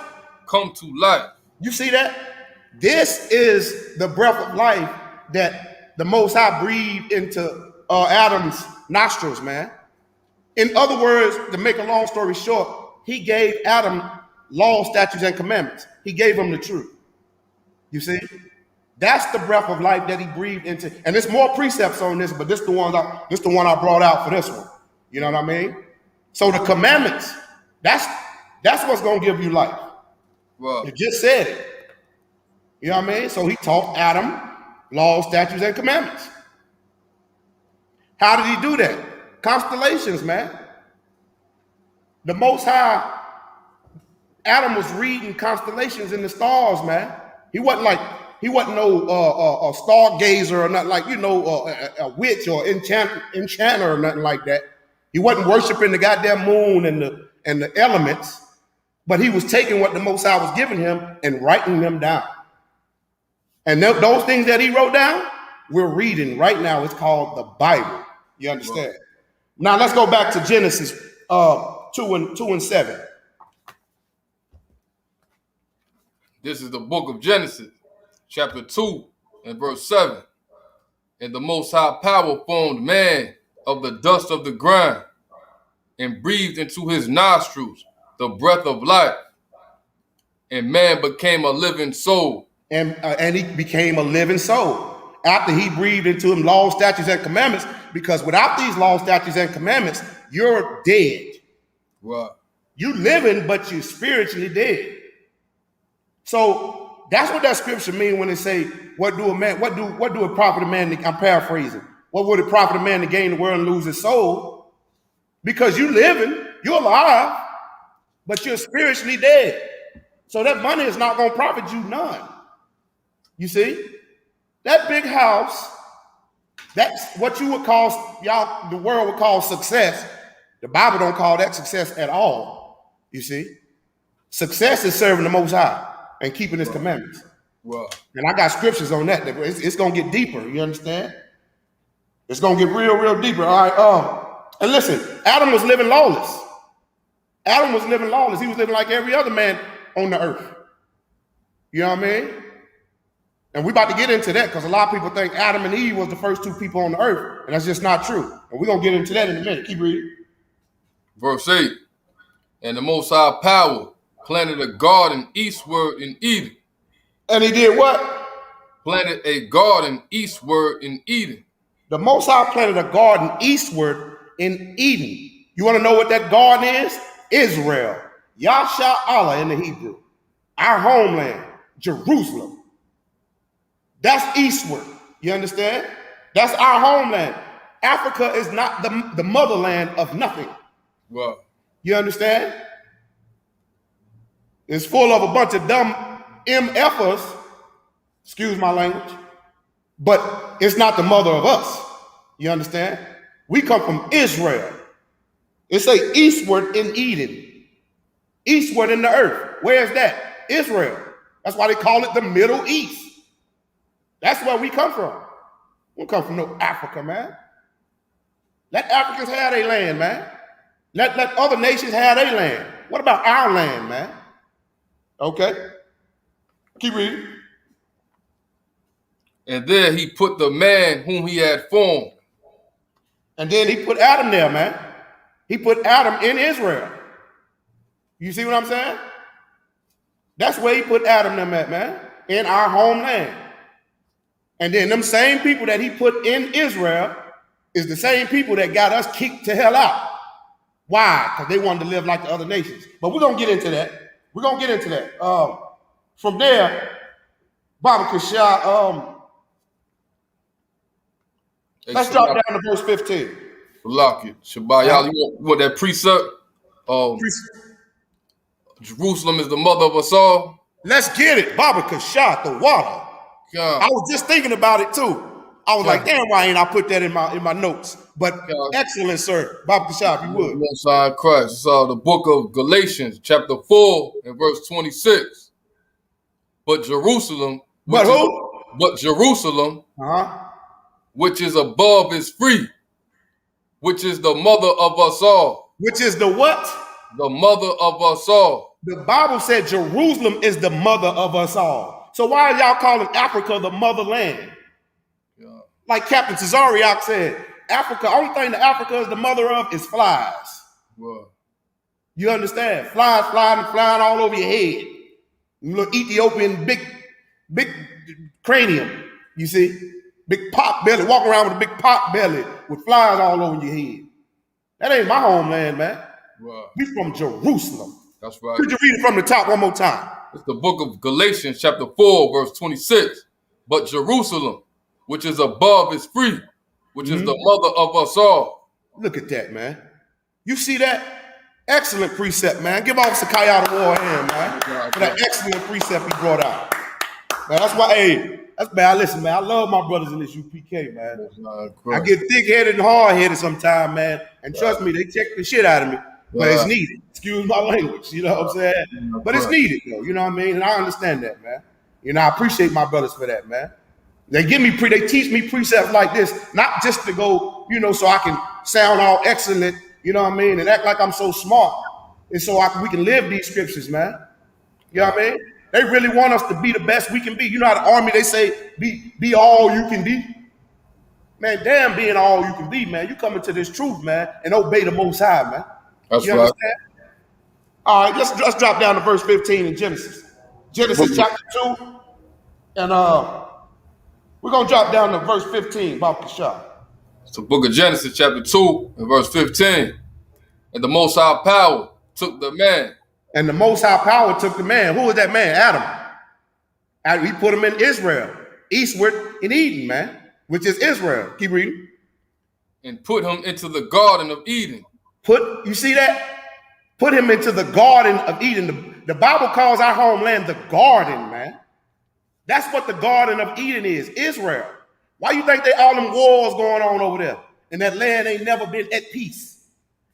Come to life. You see that? This is the breath of life that the Most High breathed into Adam's nostrils, man. In other words, to make a long story short, he gave Adam law, statutes, and commandments. He gave him the truth. You see? That's the breath of life that he breathed into. And there's more precepts on this, but this the one I brought out for this one. You know what I mean? So the commandments, that's what's going to give you life. Right. It just said it. You know what I mean? So he taught Adam laws, statutes, and commandments. How did he do that? Constellations, man. The Most High, Adam was reading constellations in the stars, man. He wasn't no stargazer or nothing like, a witch or enchanter or nothing like that. He wasn't worshiping the goddamn moon and the elements, but he was taking what the Most High was giving him and writing them down. And those things that he wrote down, we're reading right now. It's called the Bible. You understand? Now let's go back to Genesis 2 and 7. This is the book of Genesis, chapter 2 and verse 7. And the Most High power formed man of the dust of the ground and breathed into his nostrils the breath of life. And man became a living soul. And he became a living soul after he breathed into him laws, statutes, and commandments, because without these laws, statutes, and commandments, you're dead. Right. You living, but you're spiritually dead. So that's what that scripture means when it say, what do it profit a man I'm paraphrasing. What would it profit a man to gain the world and lose his soul? Because you living, you're alive, but you're spiritually dead. So that money is not going to profit you none. You see? That big house, that's what you would call, the world would call success. The Bible don't call that success at all. You see? Success is serving the Most High and keeping his commandments. Right. And I got scriptures on that. It's going to get deeper. You understand? It's going to get real, real deeper. All right. And listen, Adam was living lawless. Adam was living lawless. He was living like every other man on the earth. You know what I mean? And we're about to get into that because a lot of people think Adam and Eve was the first two people on the earth, and that's just not true. And we're going to get into that in a minute. Keep reading. Verse 8. And the Most High power planted a garden eastward in Eden. And he did what? Planted a garden eastward in Eden. The Most High planted a garden eastward in Eden. You want to know what that garden is? Israel. Yasha Allah in the Hebrew. Our homeland, Jerusalem. That's eastward. You understand? That's our homeland. Africa is not the motherland of nothing. Wow. You understand? It's full of a bunch of dumb MFers, excuse my language, but it's not the mother of us. You understand? We come from Israel. It say eastward in Eden. Eastward in the earth. Where is that? Israel. That's why they call it the Middle East. That's where we come from. We don't come from no Africa, man. Let Africans have their land, man. Let other nations have their land. What about our land, man? Okay. Keep reading. And there he put the man whom he had formed. And then he put Adam there, man. He put Adam in Israel. You see what I'm saying? That's where he put Adam them at, man, in our homeland. And then them same people that he put in Israel is the same people that got us kicked to hell out. Why? Because they wanted to live like the other nations. But we're going to get into that. We're going to get into that. From there, Baba Kashah, let's drop down to verse 15. Lock it. Shabbat. Y'all, you want that precept? Jerusalem is the mother of us all. Let's get it. Baba Kashah, the water. I was just thinking about it too. I was like, damn, why ain't I put that in my notes? But excellent, sir. Baba Kashah, if you would. Most High Christ. It's the book of Galatians, chapter 4, and verse 26. But Jerusalem, but who? But Jerusalem, which is above, is free, which is the mother of us all. Which is the what? The mother of us all. The Bible said Jerusalem is the mother of us all. So why are y'all calling Africa the motherland? Yeah. Like Captain Cesariak said, Africa, only thing that Africa is the mother of is flies. Wow. You understand? Flies flying all over your head. Little Ethiopian big cranium, you see? Big pot belly, walking around with a big pot belly with flies all over your head. That ain't my homeland, man. Wow. We from Jerusalem. That's right. Could you read it from the top one more time? It's the book of Galatians, chapter 4, verse 26. But Jerusalem, which is above, is free, which is the mother of us all. Look at that, man. You see that? Excellent precept, man. Give Officer Kayada War a hand, man, for that excellent precept he brought out. Man, that's why, hey, that's bad. Listen, man, I love my brothers in this UPK, man. I get thick-headed and hard-headed sometimes, man. And trust me, they check the shit out of me. But it's needed. Excuse my language, you know what I'm saying? But it's needed, though, you know what I mean? And I understand that, man. You know, I appreciate my brothers for that, man. They teach me precepts like this, not just to go, you know, so I can sound all excellent, you know what I mean, and act like I'm so smart. And so we can live these scriptures, man. You know what I mean? They really want us to be the best we can be. You know how the army, they say, be all you can be. Man, damn being all you can be, man. You come into this truth, man, and obey the Most High, man. That's you right. Understand? All right, let's drop down to verse 15 in Genesis. Genesis chapter 2. And we're going to drop down to verse 15, Baba Kashah. It's the book of Genesis, chapter 2, and verse 15. And the Most High Power took the man. And the Most High Power took the man. Who was that man? Adam. He put him in Israel, eastward in Eden, man, which is Israel. Keep reading. And put him into the Garden of Eden. You see that? Put him into the Garden of Eden. The Bible calls our homeland the garden, man. That's what the Garden of Eden is, Israel. Why you think all them wars going on over there? And that land ain't never been at peace.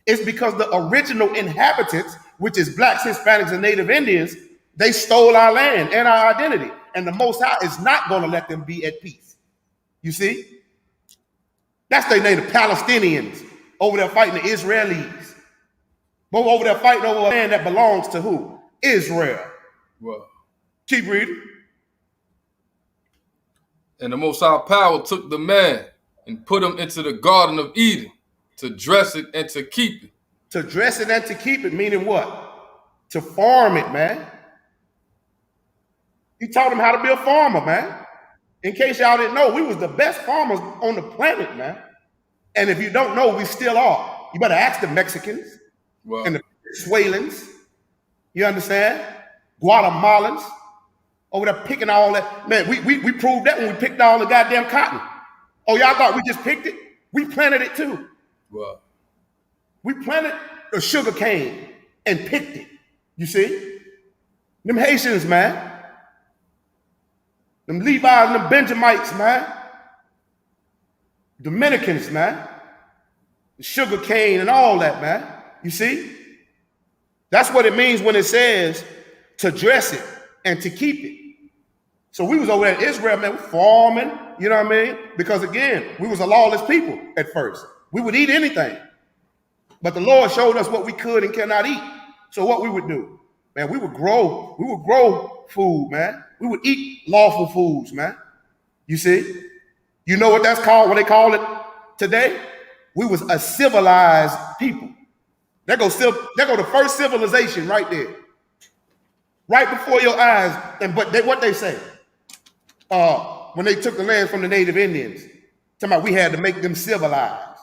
It's because the original inhabitants, which is blacks, Hispanics, and Native Indians, they stole our land and our identity. And the Most High is not going to let them be at peace. You see? That's their name, the Palestinians, over there fighting the Israelis. But over there fighting over a land that belongs to who? Israel. Well, keep reading. And the Most High Power took the man and put him into the Garden of Eden to dress it and to keep it. To dress it and to keep it, meaning what? To farm it, man. He taught him how to be a farmer, man. In case y'all didn't know, we was the best farmers on the planet, man. And if you don't know, we still are. You better ask the Mexicans and the Venezuelans. You understand? Guatemalans. Over there picking all that. Man, we proved that when we picked all the goddamn cotton. Oh, y'all thought we just picked it? We planted it too. Wow. We planted the sugar cane and picked it. You see? Them Haitians, man. Them Levi's and them Benjamites, man. Dominicans, man. The sugar cane and all that, man. You see? That's what it means when it says to dress it and to keep it. So we was over there in Israel, man, farming, you know what I mean? Because again, we was a lawless people at first. We would eat anything. But the Lord showed us what we could and cannot eat. So what we would do, man, we would grow food, man. We would eat lawful foods, man. You see? You know what that's called, what they call it today? We was a civilized people. There go the first civilization right there, right before your eyes. And what they say when they took the land from the native Indians, talking about we had to make them civilized.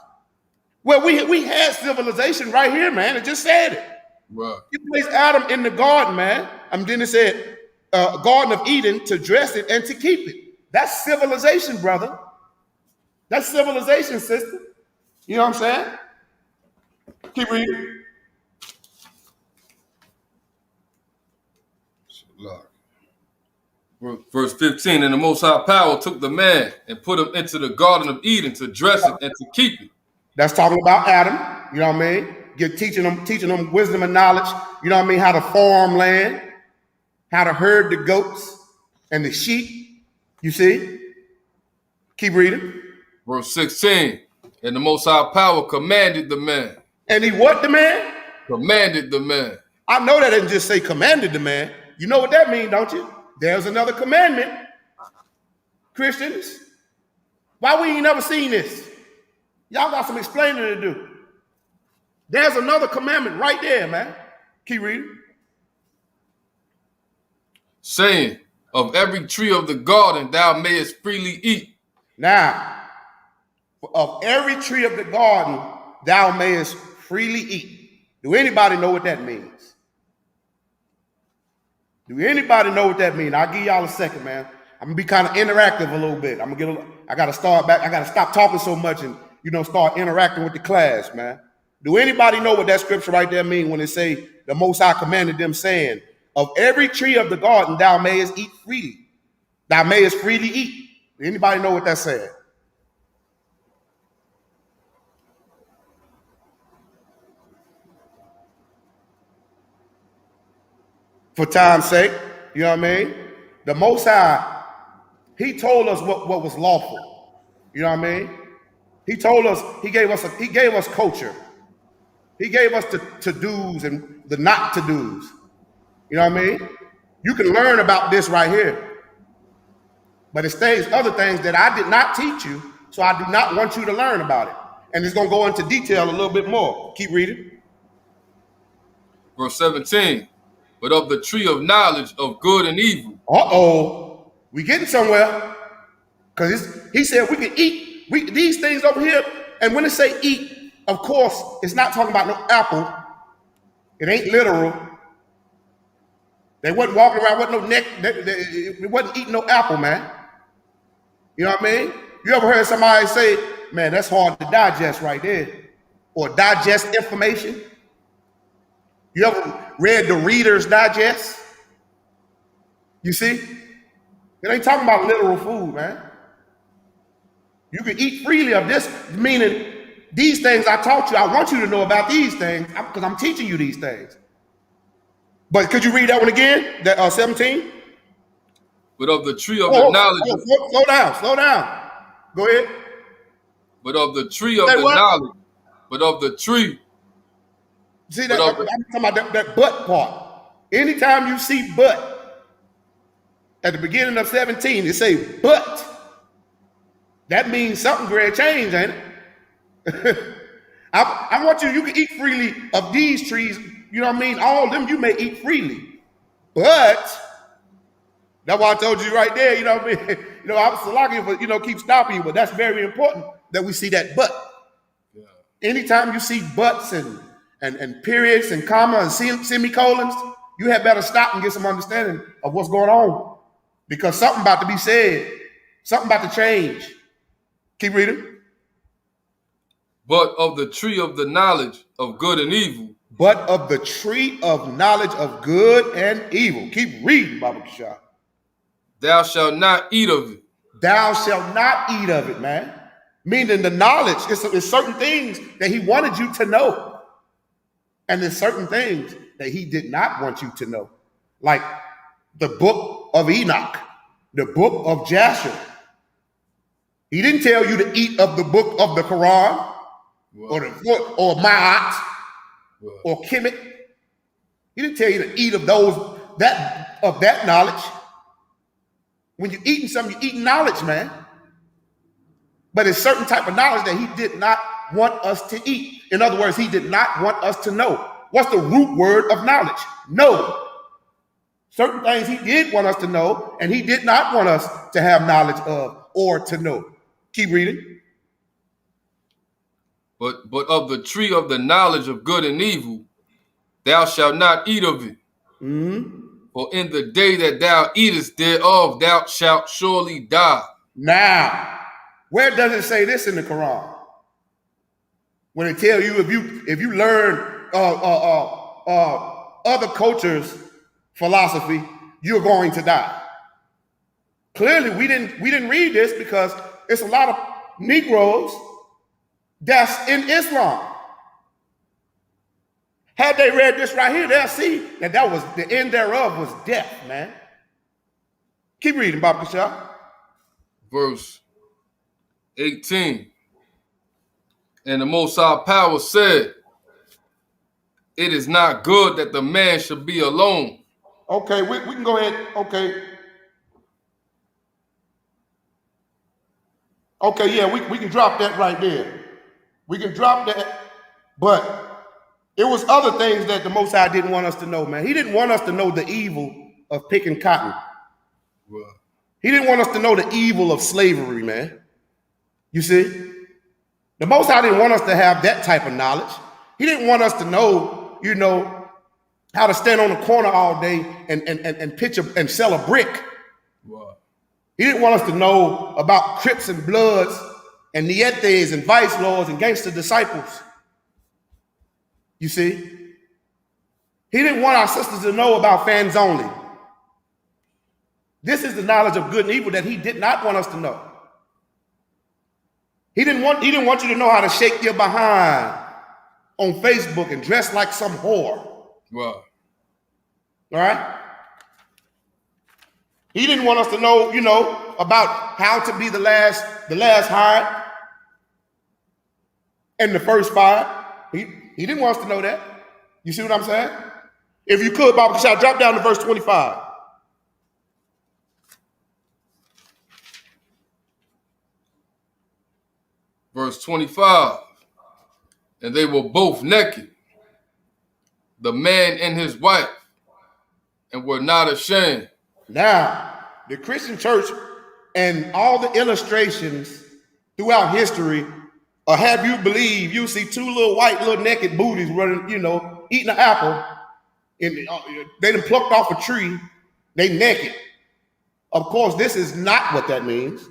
Well, we had civilization right here, man. It just said it. Right. You placed Adam in the garden, man. Then it said Garden of Eden to dress it and to keep it. That's civilization, brother. That's civilization, sister. You know what I'm saying? Keep reading. Verse 15, and the Most High Power took the man and put him into the Garden of Eden to dress it and to keep it. That's talking about Adam. You know what I mean? Teaching them wisdom and knowledge. You know what I mean? How to farm land, how to herd the goats and the sheep. You see? Keep reading. Verse 16, and the Most High Power commanded the man. And he what the man? Commanded the man. I know that didn't just say commanded the man. You know what that means, don't you? There's another commandment. Christians, why we ain't never seen this? Y'all got some explaining to do. There's another commandment right there, man. Keep reading. Saying, of every tree of the garden thou mayest freely eat. Now, of every tree of the garden thou mayest freely eat. Do anybody know what that means? Do anybody know what that means? I'll give y'all a second, man. I'm gonna be kind of interactive a little bit. I gotta start back. I gotta stop talking so much and start interacting with the class, man. Do anybody know what that scripture right there means when it say the Most High commanded them, saying, of every tree of the garden thou mayest eat freely. Thou mayest freely eat. Do anybody know what that said? For time's sake, you know what I mean? The Most High, he told us what was lawful. You know what I mean? He told us, he gave us culture. He gave us the to-dos and the not to-dos. You know what I mean? You can learn about this right here. But it's other things that I did not teach you, so I do not want you to learn about it. And it's going to go into detail a little bit more. Keep reading. Verse 17, but of the tree of knowledge of good and evil. Uh-oh. We getting somewhere. Because he said we can eat these things over here. And when it say eat, of course, it's not talking about no apple. It ain't literal. They wasn't walking around with no neck. They wasn't eating no apple, man. You know what I mean? You ever heard somebody say, man, that's hard to digest right there. Or digest information? You ever read the Reader's Digest? You see? It ain't talking about literal food, man. You can eat freely of this, meaning these things I taught you, I want you to know about these things because I'm teaching you these things. But could you read that one again? That 17? But of the tree of the knowledge. Slow down. Go ahead. But of the tree of the knowledge. But of the tree. See that? I'm talking about that but part. Anytime you see but at the beginning of 17, it say but. That means something great changed, ain't it? I want you can eat freely of these trees. You know what I mean? All of them you may eat freely. But that's why I told you right there, you know what I mean? I was lucky for, keep stopping you, but that's very important that we see that but. Yeah. Anytime you see buts and periods and commas and semicolons, you had better stop and get some understanding of what's going on. Because something about to be said, something about to change. Keep reading. But of the tree of the knowledge of good and evil. But of the tree of knowledge of good and evil. Keep reading, Baba Kishah. Thou shalt not eat of it. Thou shalt not eat of it, man. Meaning the knowledge, it's certain things that he wanted you to know. And there's certain things that he did not want you to know. Like the book of Enoch, the book of Jasher. He didn't tell you to eat of the book of the Quran, or Ma'at, or Kemet. He didn't tell you to eat of that knowledge. When you're eating something, you're eating knowledge, man. But it's certain type of knowledge that he did not want us to eat. In other words, he did not want us to know. What's the root word of knowledge? Know. Certain things he did want us to know, and he did not want us to have knowledge of or to know. Keep reading. But of the tree of the knowledge of good and evil, thou shalt not eat of it. Mm-hmm. For in the day that thou eatest thereof, thou shalt surely die. Now, where does it say this in the Quran? When it tells you if you learn other cultures' philosophy, you're going to die. Clearly, we didn't read this because it's a lot of Negroes that's in Islam. Had they read this right here, they'll see that was the end thereof was death, man. Keep reading, Bob Kashal. Verse 18. And the Most High Power said, it is not good that the man should be alone. Okay, we can go ahead. Okay, yeah, we can drop that right there. We can drop that, but it was other things that the Most High didn't want us to know, man. He didn't want us to know the evil of picking cotton. Right. He didn't want us to know the evil of slavery, man. You see? The Most High didn't want us to have that type of knowledge. He didn't want us to know, how to stand on the corner all day and pitch and sell a brick. Right. He didn't want us to know about Crips and Bloods and Nietes and Vice Lords and Gangster Disciples. You see? He didn't want our sisters to know about fans only. This is the knowledge of good and evil that he did not want us to know. He didn't want you to know how to shake your behind on Facebook and dress like some whore. Right. All right? He didn't want us to know, about how to be the last hired and the first fired. He didn't want us to know that. You see what I'm saying? If you could, Baba Kashal, drop down to verse 25. Verse 25. And they were both naked, the man and his wife, and were not ashamed. Now, the Christian church and all the illustrations throughout history have you believe you see two little naked booties running, eating an apple, and they done plucked off a tree, they naked. Of course, this is not what that means.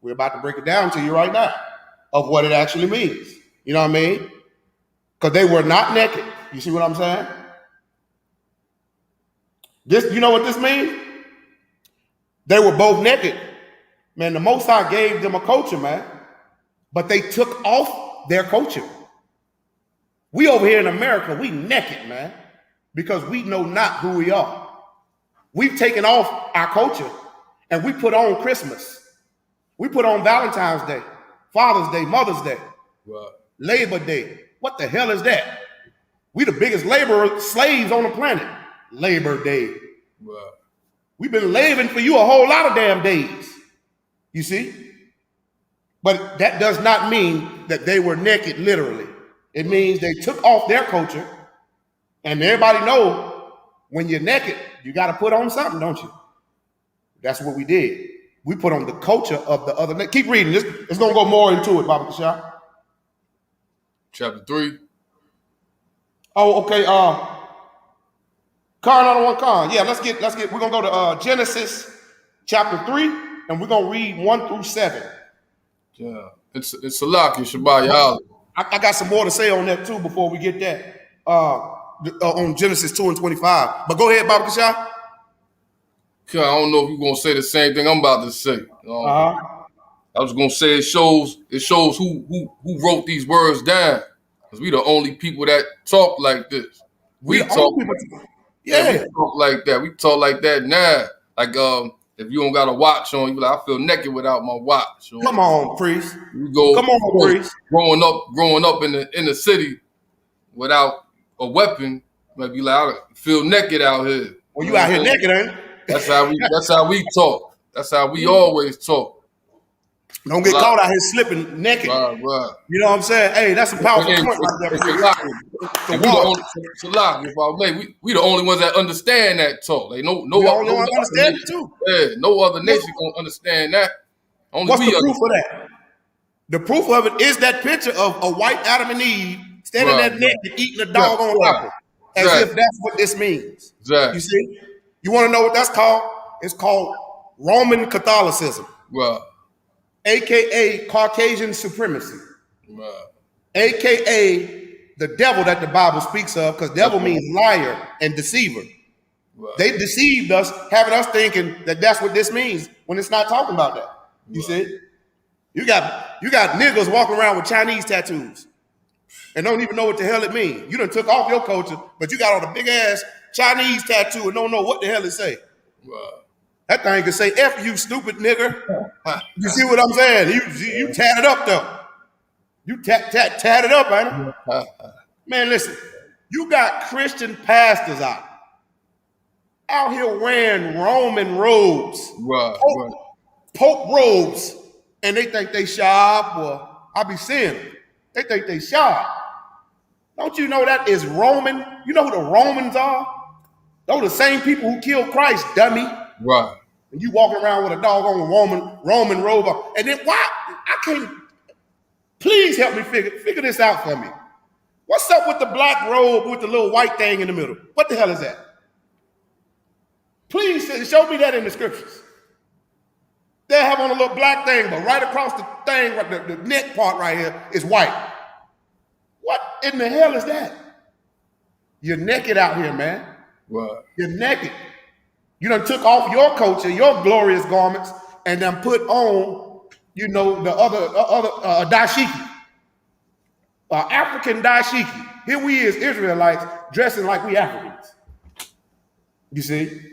We're about to break it down to you right now of what it actually means. You know what I mean? Because they were not naked. You see what I'm saying? You know what this means? They were both naked. Man, the Most High gave them a culture, man. But they took off their culture. We over here in America, we naked, man. Because we know not who we are. We've taken off our culture and we put on Christmas. We put on Valentine's Day, Father's Day, Mother's Day, Right. Labor Day. What the hell is that? We the biggest slaves on the planet. Labor Day. Right. We've been slaving for you a whole lot of damn days. You see? But that does not mean that they were naked literally. It means they took off their culture. And everybody know when you're naked, you got to put on something, don't you? That's what we did. We put on the culture of the other. Keep reading. It's going to go more into it, Baba Kashal. Chapter 3. Oh, okay. Khan, I don't want Khan. Yeah, let's get. We're gonna go to Genesis chapter 3, and we're gonna read 1 through 7. Yeah. It's Salaki, Shabbat Yahweh. I got some more to say on that too before we get that. On Genesis 2 and 25. But go ahead, Baba Kashal. I don't know if you're gonna say the same thing I'm about to say. I was gonna say it shows who wrote these words down. Because we the only people that talk like this. We talk like that. We talk like that now. Like if you don't got a watch on, you be like, I feel naked without my watch. Or, come on, priest. You go. Come on, priest. Growing up in the city without a weapon, might be like, I feel naked out here. Well, you out here naked, ain't you? That's how we talk. That's how we always talk. Don't get caught out here slipping naked. Right. You know what I'm saying? Hey, that's a powerful point right there. And we the only, Salaki, if I may, we the only ones that understand that talk. Like no We the only other one understand nation, it too. yeah, no other nation gonna understand that. Only What's we the proof understand. of that? The proof of it is that picture of a white Adam and Eve standing there naked eating a doggone apple, as if that's what this means. Exactly. You see? You want to know what that's called? It's called Roman Catholicism, Right. aka Caucasian supremacy, Right. aka the devil that the Bible speaks of, because devil means liar and deceiver. Right. They deceived us, having us thinking that that's what this means when it's not talking about that. You see? You got niggas walking around with Chinese tattoos and don't even know what the hell it means. You done took off your culture, but you got on a big ass Chinese tattoo and don't know what the hell it say. Right. That thing can say F you, stupid nigga. You see what I'm saying? You tat it up though. You tat it up, ain't it? Man, listen, you got Christian pastors out here wearing Roman robes, Pope robes, and they think they sharp. Well, I be seeing them. They think they sharp. Don't you know that is Roman? You know who the Romans are? Those are the same people who killed Christ, dummy. Right. And you walking around with a doggone Roman robe on. And then why? I can't. Please help me figure this out for me. What's up with the black robe with the little white thing in the middle? What the hell is that? Please show me that in the scriptures. They have on a little black thing, but right across the thing, the neck part right here is white. What in the hell is that? You're naked out here, man. Right. You're naked. You done took off your culture, your glorious garments, and then put on, you know, the other dashiki, African dashiki. Here we is, Israelites, dressing like we Africans. You see?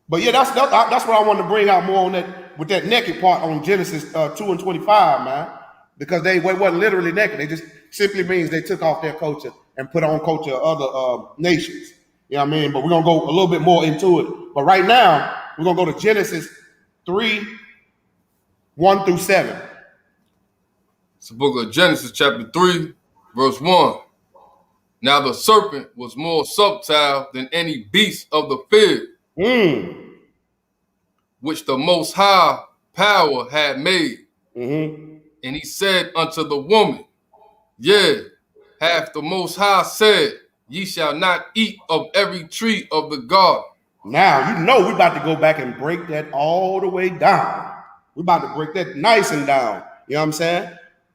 But yeah, that's what I wanted to bring out more on that, with that naked part on Genesis 2:25, man. Because they wasn't literally naked. They just simply means they took off their culture and put on culture of other nations. You know what I mean? But we're going to go a little bit more into it. But right now, we're going to go to Genesis 3:1-7. It's the book of Genesis, chapter 3, verse 1. Now the serpent was more subtle than any beast of the field, which the Most High Power had made. And he said unto the woman, yea, hath the Most High said, ye shall not eat of every tree of the garden. Now, you know we're about to go back and break that all the way down. We're about to break that nice and down. You know what I'm saying?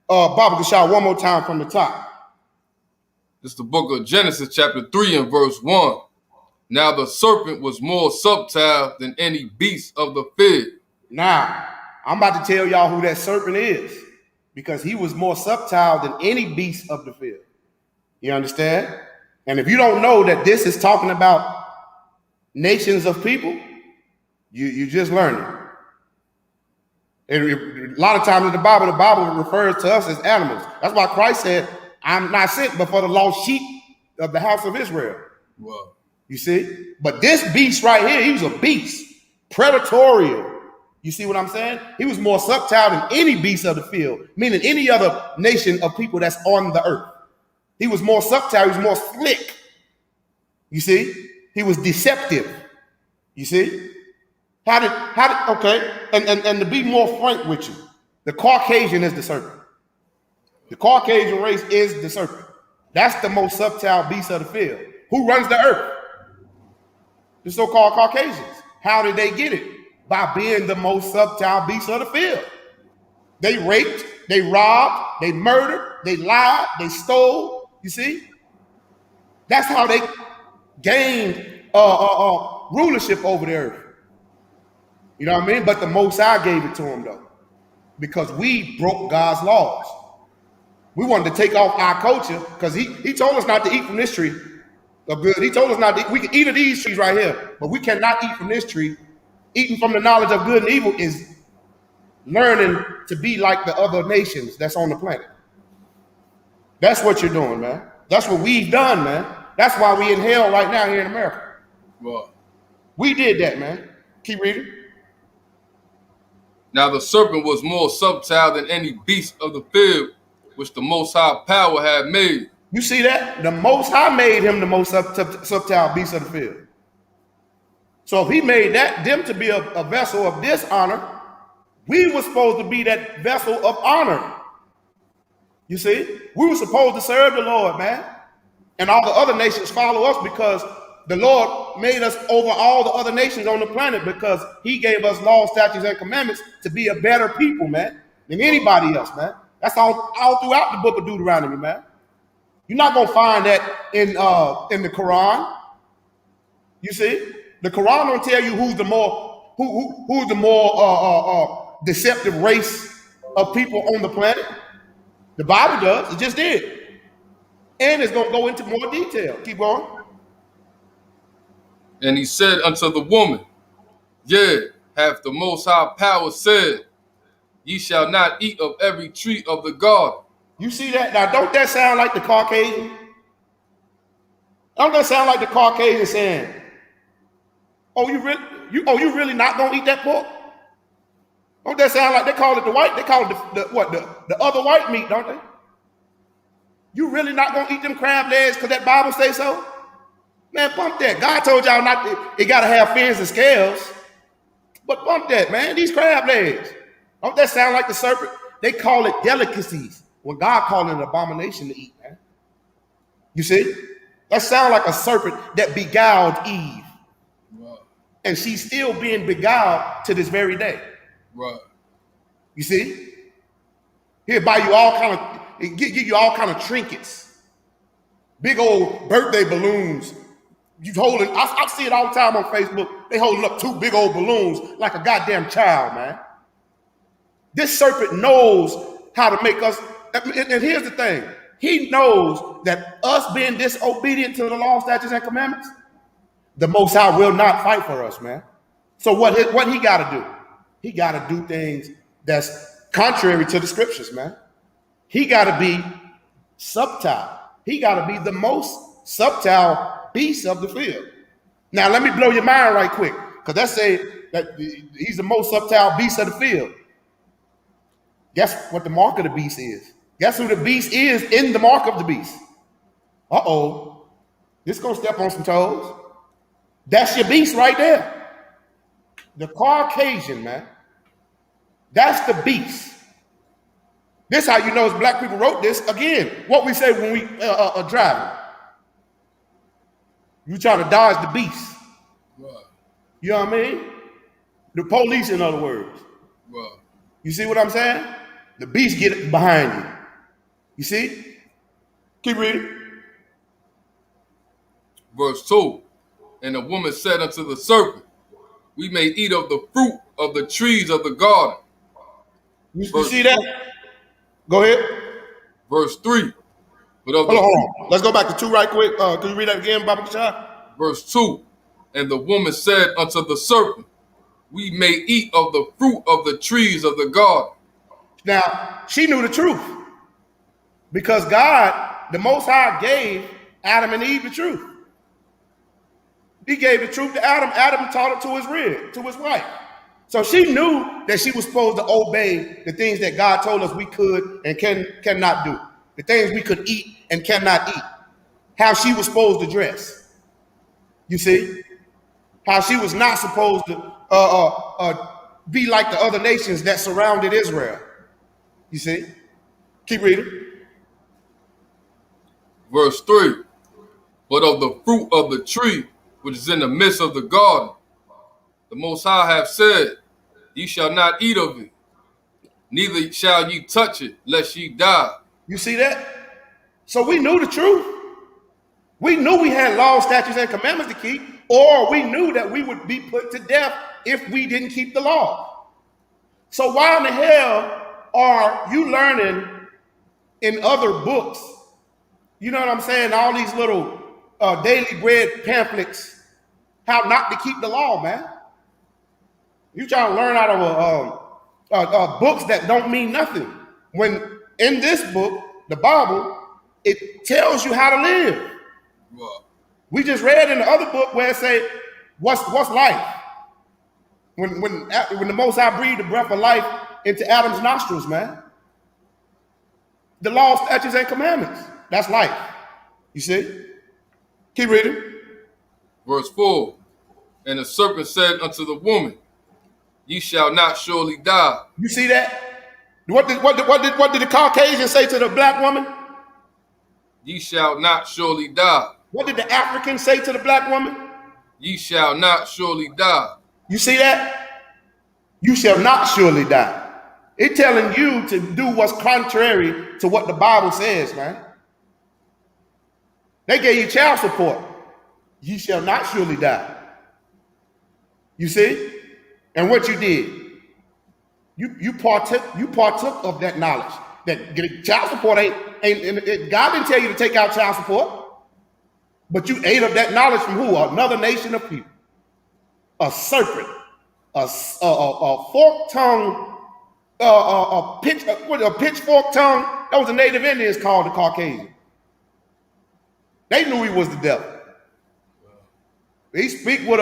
Baba Kashah, one more time from the top. This is the book of Genesis, chapter 3 and verse 1. Now the serpent was more subtle than any beast of the field. Now, I'm about to tell y'all who that serpent is, because he was more subtle than any beast of the field. You understand? And if you don't know that this is talking about nations of people, you just learning. A lot of times in the Bible refers to us as animals. That's why Christ said, I'm not sent but for the lost sheep of the house of Israel. Wow. You see? But this beast right here, he was a beast. Predatorial. You see what I'm saying? He was more subtle than any beast of the field, meaning any other nation of people that's on the earth. He was more subtle, he was more slick. You see? He was deceptive. You see? Okay, and to be more frank with you, the Caucasian is the serpent. The Caucasian race is the serpent. That's the most subtle beast of the field. Who runs the earth? The so-called Caucasians. How did they get it? By being the most subtle beast of the field. They raped, they robbed, they murdered, they lied, they stole. You see? That's how they gained rulership over the earth. You know what I mean? But the Most High gave it to them though, because we broke God's laws. We wanted to take off our culture because he told us not to eat from this tree of good. He told us not to. We can eat of these trees right here, but we cannot eat from this tree. Eating from the knowledge of good and evil is learning to be like the other nations that's on the planet. That's what you're doing, man. That's what we've done, man. That's why we in hell right now here in America. Wow. We did that, man. Keep reading. Now the serpent was more subtle than any beast of the field which the Most High Power had made. You see that? The Most High made him the most subtle beast of the field. So if he made them to be a vessel of dishonor, we were supposed to be that vessel of honor. You see? We were supposed to serve the Lord, man. And all the other nations follow us because the Lord made us over all the other nations on the planet because he gave us laws, statutes, and commandments to be a better people, man, than anybody else, man. That's all throughout the book of Deuteronomy, man. You're not going to find that in the Quran. You see? The Quran don't tell you who's the more deceptive race of people on the planet. The Bible does. It just did. And it's going to go into more detail. Keep going. And he said unto the woman, Yea, hath the Most High Power said, Ye shall not eat of every tree of the garden. You see that? Now, don't that sound like the Caucasian? Don't that sound like the Caucasian saying, "Oh, you really not gonna eat that pork?" Don't that sound like they call it the white? They call it the other white meat, don't they? You really not gonna eat them crab legs because that Bible say so? Man, bump that. God told y'all not to, it gotta have fins and scales. But bump that, man. These crab legs. Don't that sound like the serpent? They call it delicacies when God called it an abomination to eat, man. You see? That sounds like a serpent that beguiled Eve. Right. And she's still being beguiled to this very day. Right. You see? He'll buy you all kind of, give you all kind of trinkets. Big old birthday balloons. You holding, I see it all the time on Facebook. They holding up 2 big old balloons like a goddamn child, man. This serpent knows how to make us, and here's the thing. He knows that us being disobedient to the law, statutes, and commandments, the Most High will not fight for us, man. So what he got to do? He got to do things that's contrary to the scriptures, man. He got to be subtle. He got to be the most subtle beast of the field. Now, let me blow your mind right quick, because that's say that he's the most subtle beast of the field. Guess what the mark of the beast is? Guess who the beast is in the mark of the beast? Uh-oh. This gonna step on some toes. That's your beast right there. The Caucasian, man. That's the beast. This how you know it's black people wrote this. Again, what we say when we are driving. You try to dodge the beast. Right. You know what I mean? The police, in other words. Right. You see what I'm saying? The beast get behind you. You see? Keep reading. Verse 2. And the woman said unto the serpent, We may eat of the fruit of the trees of the garden. You see that? Go ahead. Verse 3. But of Hold on. Let's go back to 2 right quick. Can you read that again, Baba Kashai? Verse 2. And the woman said unto the serpent, We may eat of the fruit of the trees of the garden. Now, she knew the truth. Because God, the Most High, gave Adam and Eve the truth. He gave the truth to Adam. Adam taught it to his wife. So she knew that she was supposed to obey the things that God told us we could and cannot do. The things we could eat and cannot eat. How she was supposed to dress. You see? How she was not supposed to be like the other nations that surrounded Israel. You see? Keep reading. Verse 3. But of the fruit of the tree which is in the midst of the garden, the Most High hath said, Ye shall not eat of it, neither shall ye touch it, lest ye die. You see that? So we knew the truth. We knew we had laws, statutes, and commandments to keep, or we knew that we would be put to death if we didn't keep the law. So why in the hell are you learning in other books, you know what I'm saying, all these little daily bread pamphlets, how not to keep the law, man? You trying to learn out of books that don't mean nothing. When in this book, the Bible, it tells you how to live. Well, We just read in the other book where it say, what's life? When the Most High breathed the breath of life into Adam's nostrils, man. The law, statutes, and commandments. That's life. You see? Keep reading. Verse 4. And the serpent said unto the woman, Ye shall not surely die. You see that? What did the Caucasian say to the black woman? Ye shall not surely die. What did the African say to the black woman? Ye shall not surely die. You see that? You shall not surely die. It's telling you to do what's contrary to what the Bible says, man. They gave you child support. You shall not surely die. You see? And what you did, you partook of that knowledge. That child support ain't God didn't tell you to take out child support. But you ate of that knowledge from who? Another nation of people. A serpent, a forked tongue, a pitchfork tongue. That was the native Indians called the Caucasian. They knew he was the devil. He speak with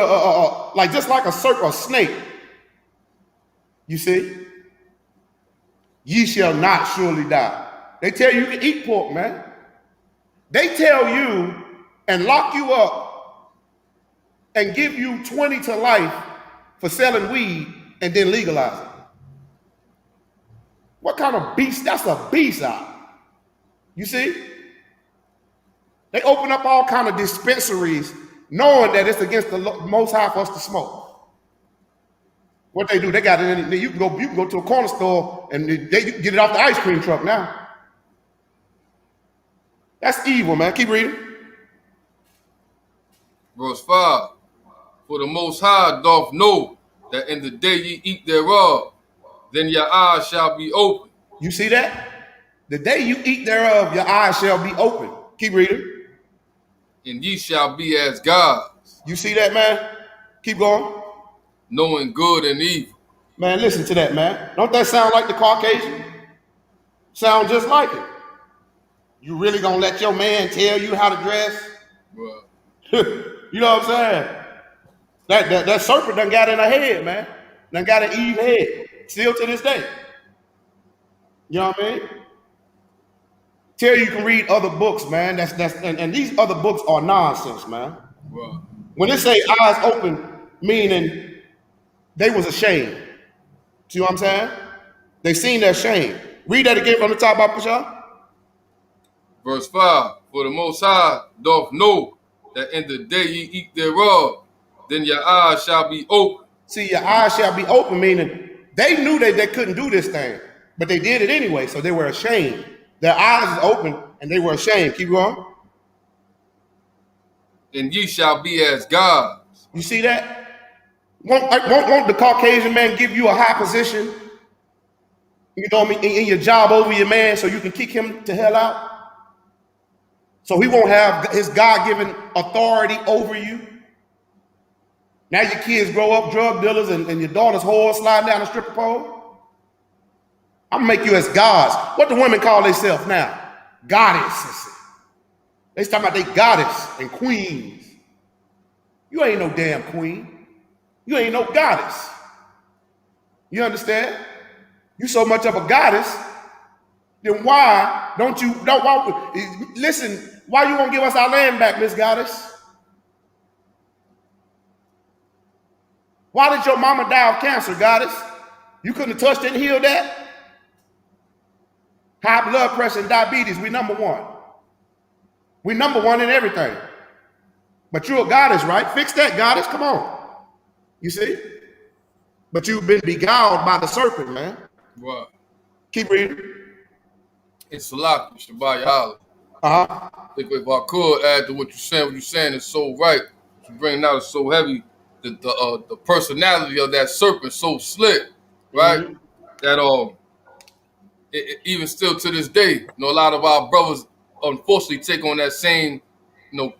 like just like a serpent, a snake. You see? Ye shall not surely die. They tell you can eat pork, man. They tell you and lock you up and give you 20 to life for selling weed and then legalize it. What kind of beast? That's a beast out. You see? They open up all kind of dispensaries knowing that it's against the Most High for us to smoke. What they do, they got it in. You can go to a corner store and you can get it off the ice cream truck now. That's evil, man. Keep reading. Verse 5. For the Most High doth know that in the day ye eat thereof, then your eyes shall be open. You see that? The day you eat thereof, your eyes shall be open. Keep reading. And ye shall be as gods. You see that, man? Keep going. Knowing good and evil. Man, listen to that, man. Don't that sound like the Caucasian? Sound just like it. You really gonna let your man tell you how to dress? Well, you know what I'm saying? That serpent done got in her head, man. Done got an Eve head. Still to this day. You know what I mean? Tell you can read other books, man. And these other books are nonsense, man. well. When they say eyes open, meaning they was ashamed. See what I'm saying? They seen their shame. Read that again from the top, Bapasha. Verse 5. For the Most High doth know that in the day ye eat thereof, then your eyes shall be open. See, your eyes shall be open, meaning they knew that they couldn't do this thing, but they did it anyway, so they were ashamed. Their eyes is open, and they were ashamed. Keep going. And ye shall be as gods. You see that? Won't the Caucasian man give you a high position, you know what I mean, in your job over your man so you can kick him to hell out? So he won't have his God-given authority over you. Now your kids grow up drug dealers and your daughter's whore sliding down a stripper pole. I'm gonna make you as gods. What do women call themselves now? Goddesses. They talking about they goddess and queens. You ain't no damn queen. You ain't no goddess. You understand? You so much of a goddess, then why don't you, listen, why you won't give us our land back, Miss Goddess? Why did your mama die of cancer, Goddess? You couldn't have touched it and healed that? High blood pressure and diabetes, we number one. We number one in everything. But you're a goddess, right? Fix that, Goddess, come on. You see? But you've been beguiled by the serpent, man. Right. Keep reading. It's Salaki, Shabbat Yahweh. Uh-huh. If I could add to what you're saying is so right. What you're bringing out is so heavy. The personality of that serpent so slick, right? Mm-hmm. That even still to this day, a lot of our brothers unfortunately take on that same,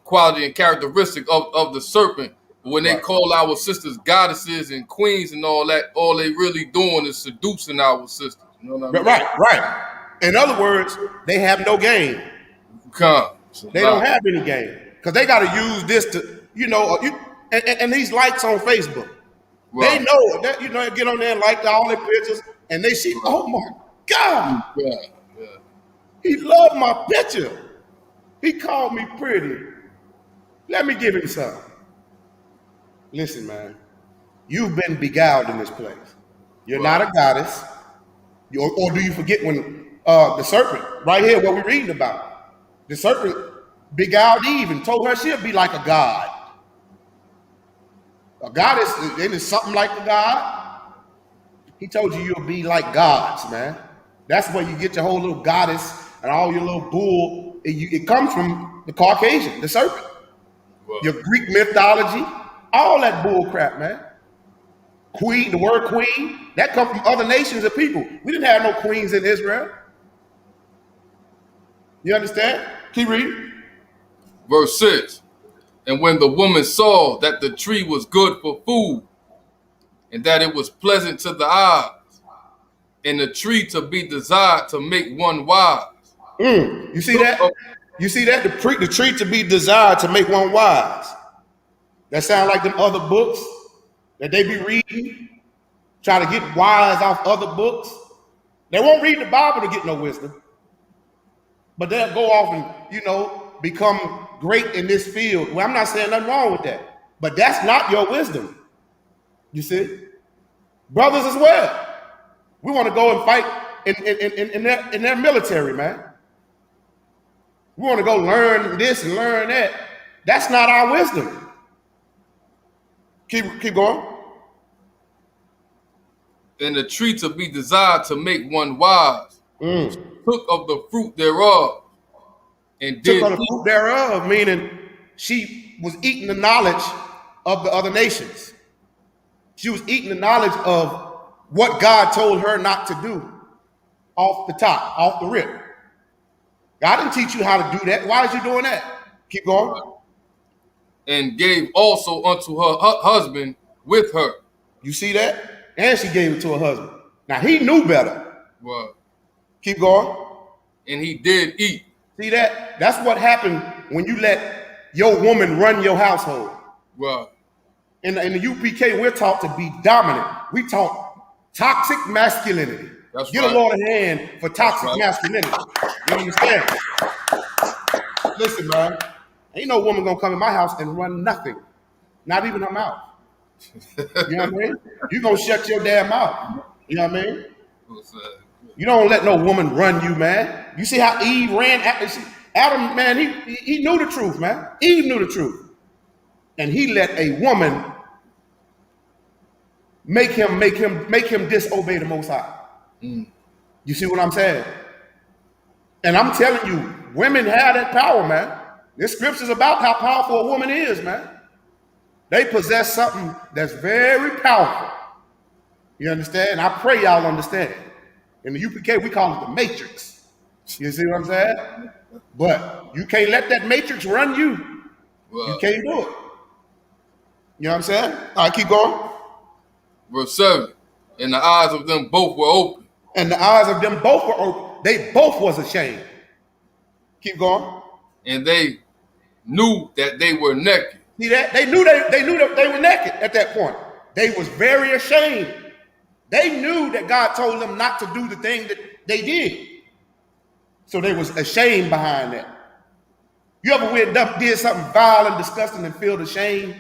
quality and characteristic of the serpent. But when they call our sisters goddesses and queens and all that, all they really doing is seducing our sisters. You know what I mean? Right. In other words, they have no game. They don't have any game because they got to use this to, and these likes on Facebook. They Right. know that, they get on there and like all their pictures, and they see, oh my God, Yeah. Yeah. he loved my picture. He called me pretty. Let me give him some. Listen, man, you've been beguiled in this place. You're not Right. a goddess. Or do you forget when the serpent, right here, what we're reading about, the serpent beguiled Eve and told her she'll be like a god. A goddess, it is something like a god. He told you you'll be like gods, man. That's where you get your whole little goddess and all your little bull. It comes from the Caucasian, the serpent. Right. Your Greek mythology, all that bull crap, man. Queen, the word queen, that comes from other nations of people. We didn't have no queens in Israel. You understand? Keep reading. Verse 6. And when the woman saw that the tree was good for food, and that it was pleasant to the eyes, and the tree to be desired to make one wise. You see that? You see that? The tree to be desired to make one wise. That sound like them other books that they be reading, try to get wise off other books. They won't read the Bible to get no wisdom. But they'll go off and, become great in this field. Well, I'm not saying nothing wrong with that. But that's not your wisdom. You see? Brothers as well. We want to go and fight in their military, man. We want to go learn this and learn that. That's not our wisdom. Keep going. And the tree to be desired to make one wise. Took of the fruit thereof, and did Took of the fruit thereof, meaning she was eating the knowledge of the other nations. She was eating the knowledge of what God told her not to do off the top, off the rip. God didn't teach you how to do that. Why is you doing that? Keep going. and gave also unto her husband with her. You see that? And she gave it to her husband. Now he knew better. Well, Keep going. and he did eat. See that? That's what happened when you let your woman run your household. Well, In the UPK, we're taught to be dominant. We taught toxic masculinity. That's Get right. a Lord a hand for toxic right. masculinity. You understand? Listen, man. Ain't no woman gonna come in my house and run nothing. Not even her mouth. You know what I mean? You gonna shut your damn mouth. You know what I mean? what's that? You don't let no woman run you, man. You see how Eve ran after Adam, man, he knew the truth, man. Eve knew the truth. And he let a woman make him disobey the Most High. You see what I'm saying? And I'm telling you, women have that power, man. This scripture's about how powerful a woman is, man. They possess something that's very powerful. You understand? I pray y'all understand. In the UPK, we call it the matrix. You see what I'm saying? But you can't let that matrix run you. You Well, can't do it. You know what I'm saying? All right, keep going. verse 7. And the eyes of them both were open. And the eyes of them both were open. They both was ashamed. Keep going. And they knew that they were naked. See that? They knew that they were naked at that point. They was very ashamed. They knew that God told them not to do the thing that they did. So they was ashamed behind that. You ever did something vile and disgusting and feel the shame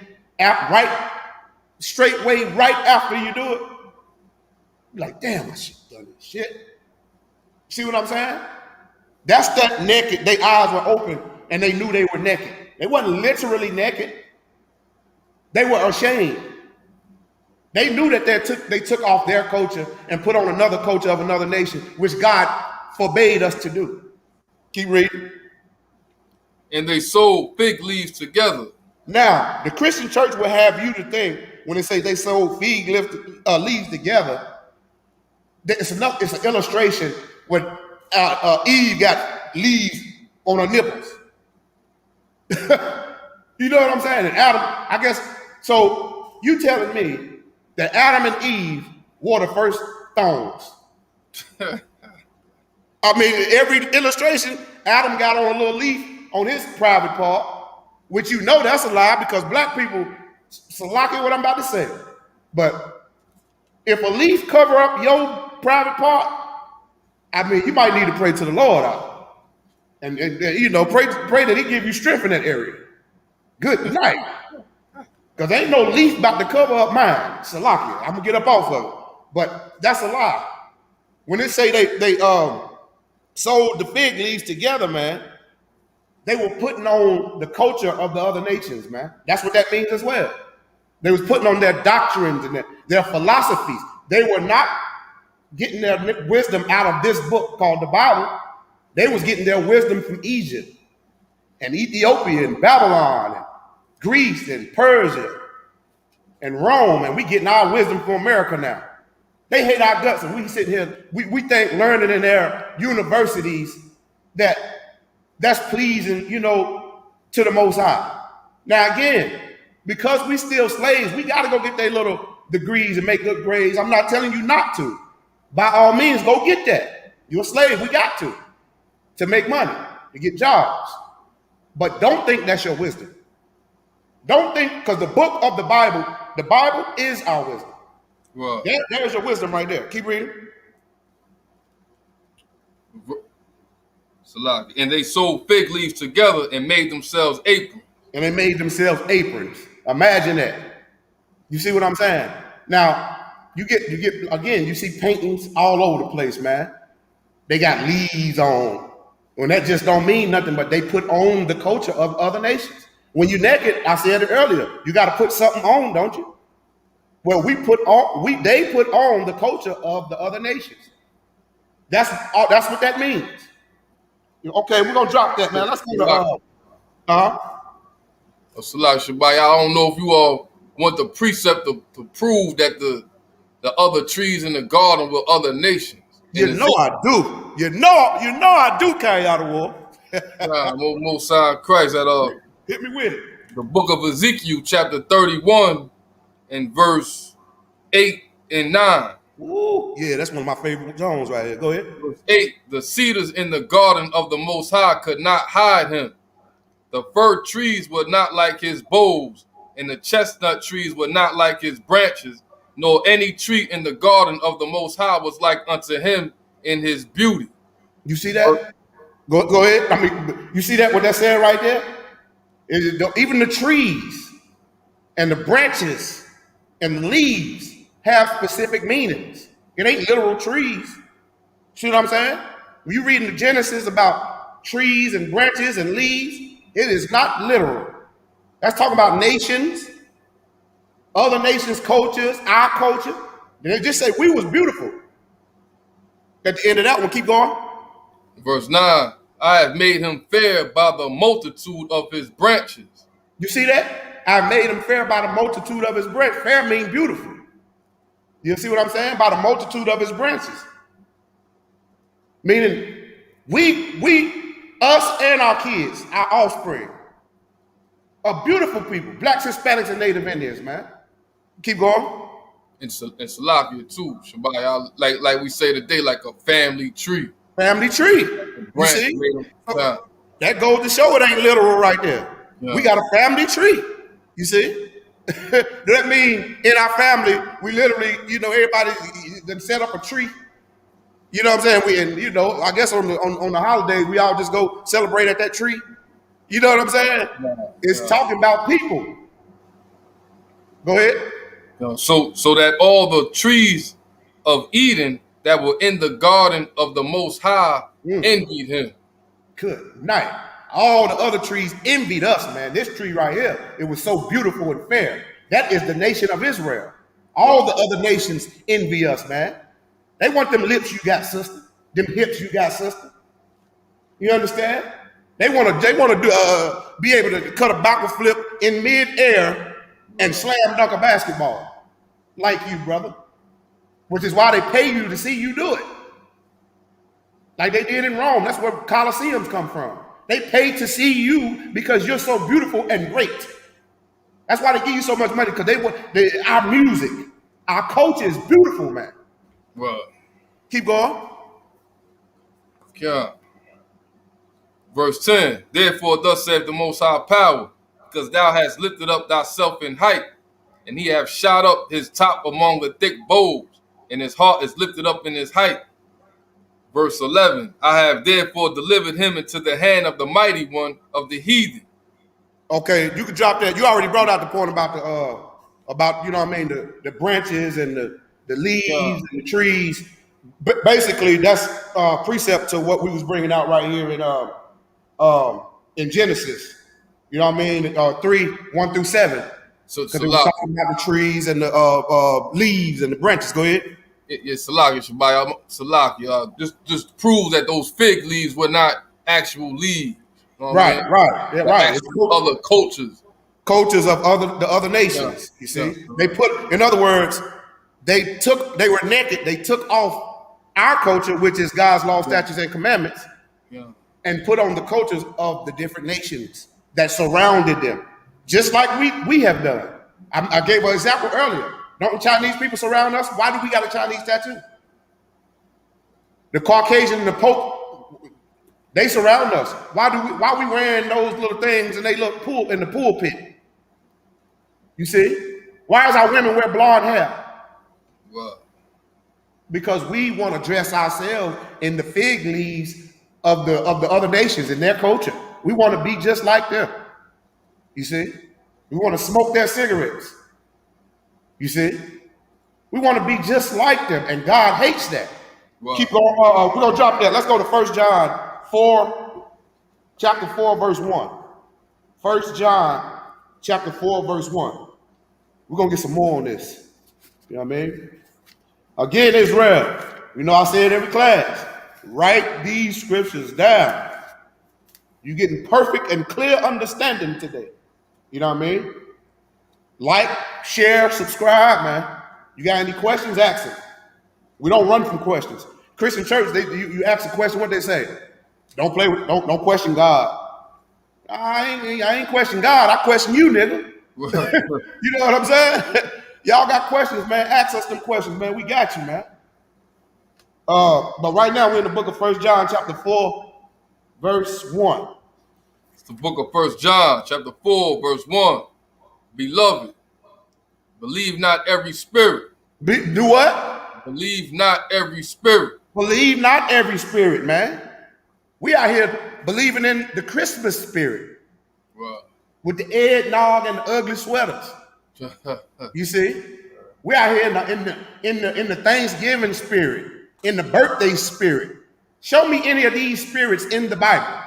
straightway right after you do it? You're like, damn, I should have done this shit. See what I'm saying? That's that naked. Their eyes were open and they knew they were naked. They wasn't literally naked. They were ashamed. They knew that they took off their culture and put on another culture of another nation, which God forbade us to do. Keep reading. And they sewed fig leaves together. Now, the Christian church will have you to think when they say they sewed fig leaves together, that it's an illustration when Eve got leaves on her nipples. You know what I'm saying? And Adam, I guess, so you telling me that Adam and Eve wore the first thongs. I mean, every illustration, Adam got on a little leaf on his private part, which you know that's a lie because black people, salaki what I'm about to say. But if a leaf cover up your private part, I mean, you might need to pray to the Lord out. And pray that he give you strength in that area. Good night. Because ain't no leaf about to cover up mine. Salakia. I'm going to get up off of it. But that's a lie. When they say they sold the fig leaves together, man, they were putting on the culture of the other nations, man. That's what that means as well. They was putting on their doctrines and their philosophies. They were not getting their wisdom out of this book called the Bible. They was getting their wisdom from Egypt and Ethiopia and Babylon and Greece and Persia and Rome, and we getting our wisdom from America now. They hate our guts, and we sitting here, we think learning in their universities that's pleasing, to the Most High. Now again, because we still slaves, we got to go get their little degrees and make good grades. I'm not telling you not to. By all means, go get that. You're a slave. We got to make money, to get jobs. But don't think that's your wisdom. Don't think, because the book of the Bible is our wisdom. Well, there's your wisdom right there. Keep reading. Salaki. And they sewed fig leaves together and made themselves aprons. And they made themselves aprons. Imagine that. You see what I'm saying? Now, you get again, you see paintings all over the place, man. They got leaves on. When that just don't mean nothing, but they put on the culture of other nations. When you're naked, I said it earlier, you got to put something on, don't you? Well, they put on the culture of the other nations. That's what that means. Okay, we're gonna drop that, man. Let's go to Salaki Shabbat, I don't know if you all want the precept to prove that the other trees in the garden were other nations. You know I do. You know I do carry out a war. Most High Christ at Hit me with it. The book of Ezekiel, chapter 31, and verse 8 and 9. Ooh, yeah, that's one of my favorite Jones right here. Go ahead. Verse 8, the cedars in the garden of the Most High could not hide him. The fir trees were not like his boughs, and the chestnut trees were not like his branches, nor any tree in the garden of the Most High was like unto him in his beauty. You see that? Go ahead. I mean, you see that, what that said right there? Even the trees and the branches and the leaves have specific meanings. It ain't literal trees. See what I'm saying? When you read in the Genesis about trees and branches and leaves, it is not literal. That's talking about nations, other nations' cultures, our culture. And they just say we was beautiful. At the end of that one, keep going. Verse 9, I have made him fair by the multitude of his branches. You see that? I made him fair by the multitude of his branches. Fair means beautiful. You see what I'm saying? By the multitude of his branches. Meaning, us and our kids, our offspring, are beautiful people. Blacks, Hispanics, and Native Indians, man. Keep going. And Salakia too, Shabbat, like we say today, like a family tree. Family tree. You see? That goes to show it ain't literal right there. Yeah. We got a family tree. You see? That means in our family, we literally, everybody set up a tree. You know what I'm saying? I guess on the holidays, we all just go celebrate at that tree. You know what I'm saying? Yeah. It's talking about people. Go ahead. So that all the trees of Eden that were in the garden of the Most High envied him. Good night. All the other trees envied us, man. This tree right here, it was so beautiful and fair. That is the nation of Israel. All the other nations envy us, man. They want them lips you got, sister. Them hips you got, sister. You understand? They want to be able to cut a backward flip in midair and slam dunk a basketball like you, brother. Which is why they pay you to see you do it. Like they did in Rome. That's where Colosseums come from. They pay to see you because you're so beautiful and great. That's why they give you so much money, because our music, our culture is beautiful, man. Well, keep going. Yeah. Verse 10, therefore thus saith the Most High Power, because thou hast lifted up thyself in height, and he hath shot up his top among the thick boughs, and his heart is lifted up in his height. Verse 11, I have therefore delivered him into the hand of the mighty one of the heathen. Okay, you can drop that. You already brought out the point about you know what I mean, the branches and the leaves and the trees. But basically, that's precept to what we was bringing out right here in Genesis. You know what I mean? 3:1-7. So Because it was talking about the trees and the leaves and the branches. Go ahead. Yeah, Salaki, just prove that those fig leaves were not actual leaves. You know what I mean? Right. Yeah, right. It's other cultures. Cultures of the other nations. You see, they put, in other words, they were naked. They took off our culture, which is God's law, statutes, and commandments, and put on the cultures of the different nations that surrounded them, just like we have done. I gave an example earlier. Don't Chinese people surround us? Why do we got a Chinese tattoo? The Caucasian and the Pope, they surround us. Why we wearing those little things and they look in the pulpit? You see? Why is our women wear blonde hair? Well, Because we want to dress ourselves in the fig leaves of the other nations in their culture. We want to be just like them. You see? We want to smoke their cigarettes. You see? We want to be just like them, and God hates that. Wow. Keep going. We're going to drop that. Let's go to 1 John 4, chapter 4, verse 1. 1 John chapter 4, verse 1. We're going to get some more on this. You know what I mean? Again, Israel, you know I say it every class. Write these scriptures down. You're getting perfect and clear understanding today. You know what I mean? Like, share, subscribe, man. You got any questions, ask them. We don't run from questions. Christian church, you ask a question, what they say? Don't question God. I ain't question God. I question you, nigga. You know what I'm saying? Y'all got questions, man. Ask us them questions, man. We got you, man. But right now we're in the book of 1 John, chapter 4, verse 1. It's the book of 1 John, chapter 4, verse 1. Beloved, believe not every spirit. Do what? Believe not every spirit. Believe not every spirit, man. We out here believing in the Christmas spirit. Well, with the eggnog and the ugly sweaters. You see? We out here in the Thanksgiving spirit, in the birthday spirit. Show me any of these spirits in the Bible.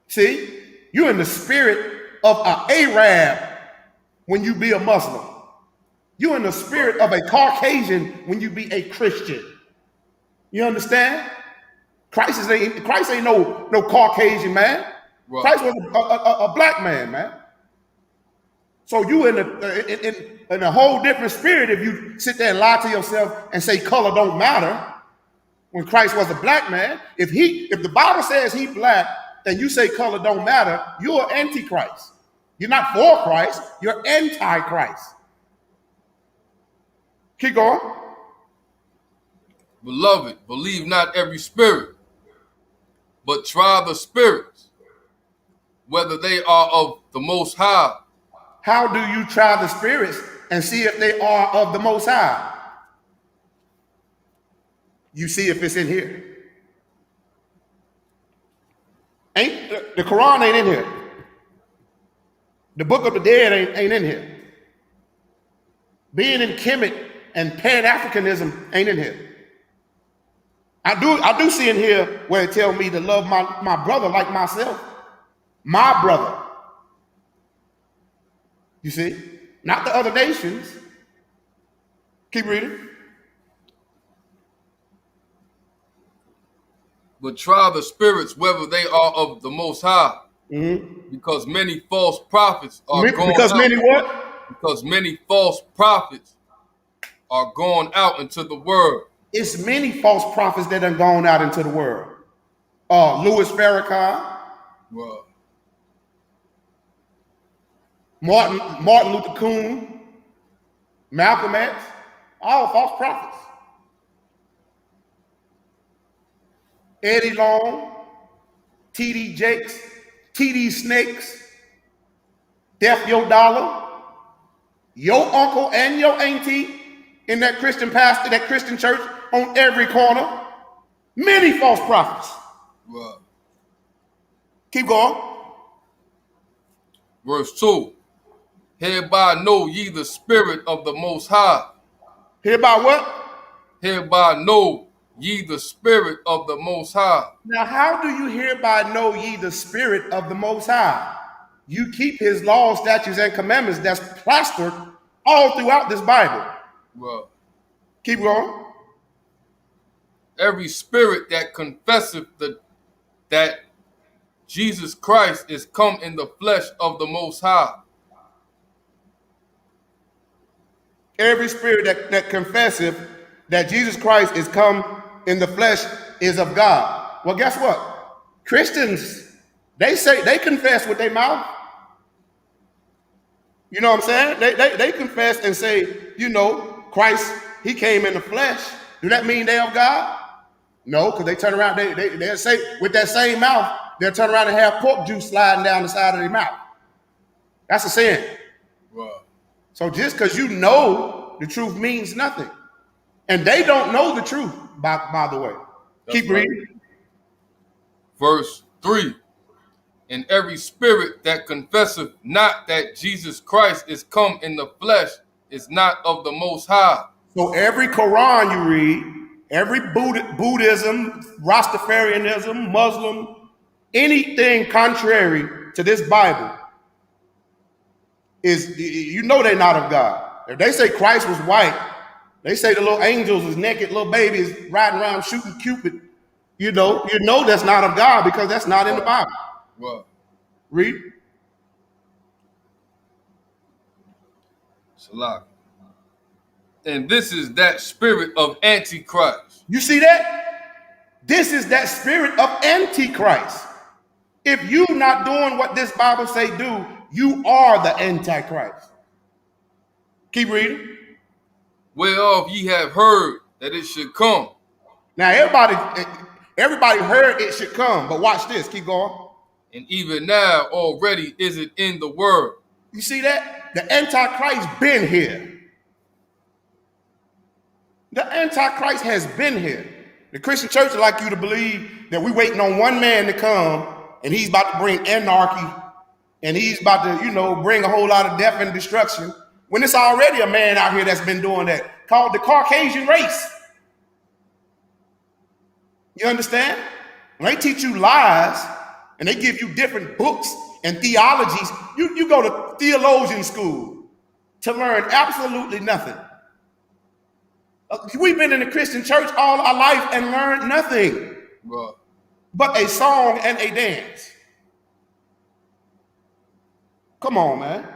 See? You're in the spirit of an Arab when you be a Muslim. You're in the spirit of a Caucasian when you be a Christian. You understand? Christ ain't no Caucasian man. Right. Christ was a black man. So you in a whole different spirit if you sit there and lie to yourself and say color don't matter. When Christ was a black man, if the Bible says he black and you say color don't matter, you're antichrist. You're not for Christ, you're anti-Christ. Keep going. Beloved, believe not every spirit, but try the spirits, whether they are of the Most High. How do you try the spirits and see if they are of the Most High? You see if it's in here. The Quran ain't in here. The Book of the Dead ain't in here. Being in Kemet and Pan-Africanism ain't in here. I do see in here where it tells me to love my brother like myself. My brother. You see? Not the other nations. Keep reading. But try the spirits whether they are of the Most High. Mm-hmm. Because many false prophets are going because out. Many what? Because many false prophets are going out into the world. It's many false prophets that have gone out into the world. Louis Farrakhan. Well, Martin Luther King, Malcolm X, all false prophets. Eddie Long, T.D. Jakes, T.D. Snakes, Def Yo Dollar, your uncle and your auntie in that Christian pastor, that Christian church on every corner. Many false prophets. Right. Keep going. Verse 2. Hereby know ye the Spirit of the Most High. Hereby what? Hereby know ye the Spirit of the Most High. Now, how do you hereby know ye the Spirit of the Most High? You keep his laws, statutes, and commandments that's plastered all throughout this Bible. Well, Keep going. every spirit that confesseth that Jesus Christ is come in the flesh of the Most High. Every spirit that confesseth that Jesus Christ is come in the flesh is of God. Well, guess what? Christians, they confess with their mouth. You know what I'm saying? They confess and say, Christ, he came in the flesh. Do that mean they of God? No, because they turn around, they'll say with that same mouth, they'll turn around and have pork juice sliding down the side of their mouth. That's a sin. Well, So just because you know the truth means nothing. And they don't know the truth, by the way. Keep reading. Verse 3. And every spirit that confesseth not that Jesus Christ is come in the flesh is not of the Most High. So every Quran you read, every Buddhism, Rastafarianism, Muslim, anything contrary to this Bible is, they're not of God. If they say Christ was white, they say the little angels was naked, little babies riding around shooting Cupid, you know that's not of God because that's not in the Bible. Well, Read. Salak. And this is that spirit of Antichrist. You see that? This is that spirit of Antichrist. If you not doing what this Bible say do, you are the Antichrist. Keep reading. Whereof ye have heard that it should come. Now everybody heard it should come, but watch this. Keep going. And even now already is it in the world. You see that? The Antichrist been here. The Antichrist has been here. The Christian church would like you to believe that we're waiting on one man to come and he's about to bring anarchy and he's about to, bring a whole lot of death and destruction when it's already a man out here that's been doing that, called the Caucasian race. You understand? When they teach you lies and they give you different books and theologies, you go to theologian school to learn absolutely nothing. We've been in the Christian church all our life and learned nothing but a song and a dance. Come on, man.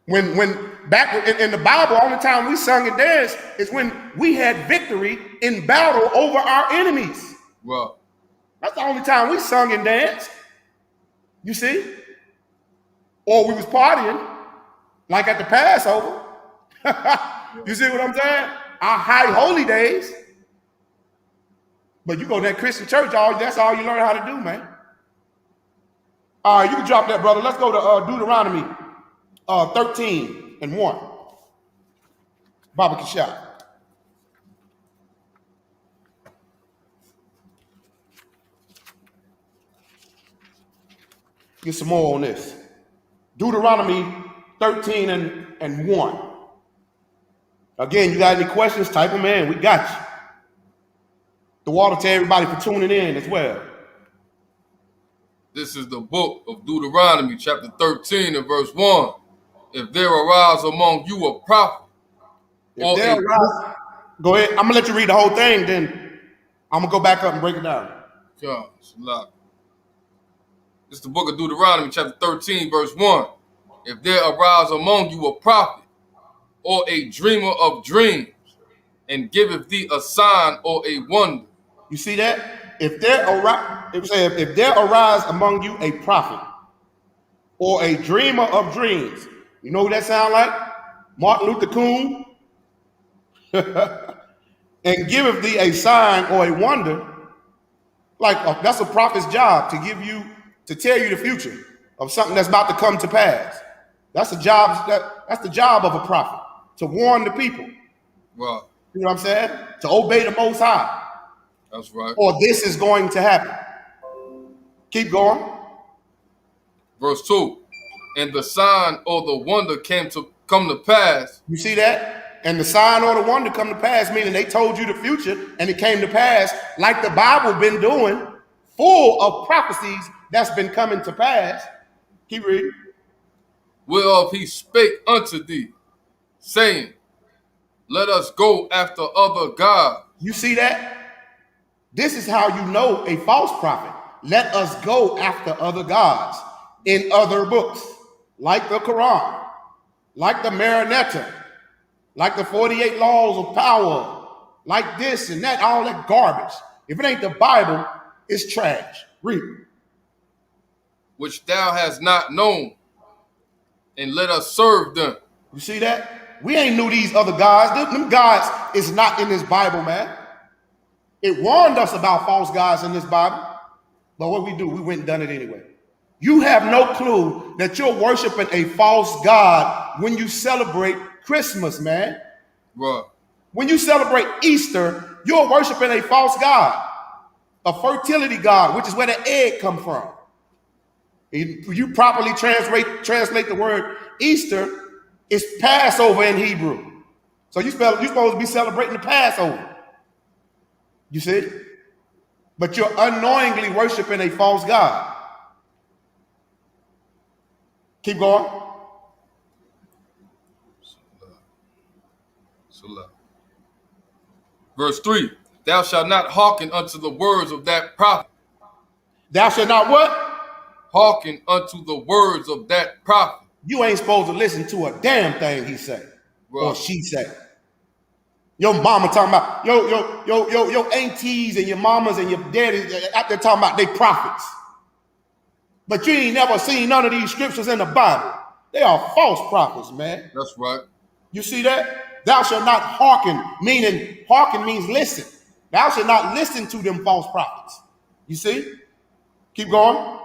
When back in the Bible, only time we sung and danced is when we had victory in battle over our enemies. Well, that's the only time we sung and danced. You see? Or we was partying, like at the Passover. You see what I'm saying? Our high holy days. But you go to that Christian church, that's all you learn how to do, man. All right, you can drop that, brother. Let's go to Deuteronomy 13:1. Baba Kishah. Get some more on this. Deuteronomy 13:1. Again, you got any questions, type them in. We got you. The water to everybody for tuning in as well. this is the book of Deuteronomy, chapter 13 and verse 1. If there arise among you a prophet, Go ahead. I'm going to let you read the whole thing, then I'm going to go back up and break it down. This is the book of Deuteronomy, chapter 13, verse 1. If there arise among you a prophet or a dreamer of dreams, and giveth thee a sign or a wonder. You see that? If there arise among you a prophet or a dreamer of dreams, you know who that sound like? Martin Luther King. And giveth thee a sign or a wonder, that's a prophet's job, to tell you the future of something that's about to come to pass. That's the job. That's the job of a prophet, to warn the people. Right. You know what I'm saying? To obey the Most High, That's right. or this is going to happen. Keep going. Verse 2. And the sign or the wonder come to pass. You see that? And the sign or the wonder come to pass, meaning they told you the future, and it came to pass, like the Bible been doing, full of prophecies that's been coming to pass. Keep reading. Whereof he spake unto thee, saying, let us go after other gods. You see that? This is how you know a false prophet. Let us go after other gods in other books, like the Quran, like the Maranatha, like the 48 laws of power, like this and that, all that garbage. If it ain't the Bible, it's trash. Read. Which thou hast not known, and let us serve them. You see that? We ain't knew these other gods. Them gods is not in this Bible, man. It warned us about false gods in this Bible. But what we do, we went and done it anyway. You have no clue that you're worshiping a false god when you celebrate Christmas, man. Right. When you celebrate Easter, you're worshiping a false god, a fertility god, which is where the egg come from. If you properly translate the word Easter, it's Passover in Hebrew. So you're supposed to be celebrating the Passover. You see? But you're unknowingly worshiping a false god. Keep going. Verse 3. Thou shalt not hearken unto the words of that prophet. Thou shalt not what? Hearken unto the words of that prophet. You ain't supposed to listen to a damn thing he say or she say. Your mama talking about your aunties and your mamas and your daddies out there talking about they prophets. But you ain't never seen none of these scriptures in the Bible. They are false prophets, man. That's right. You see that? Thou shalt not hearken, meaning hearken means listen. Thou shalt not listen to them false prophets. You see? Keep going.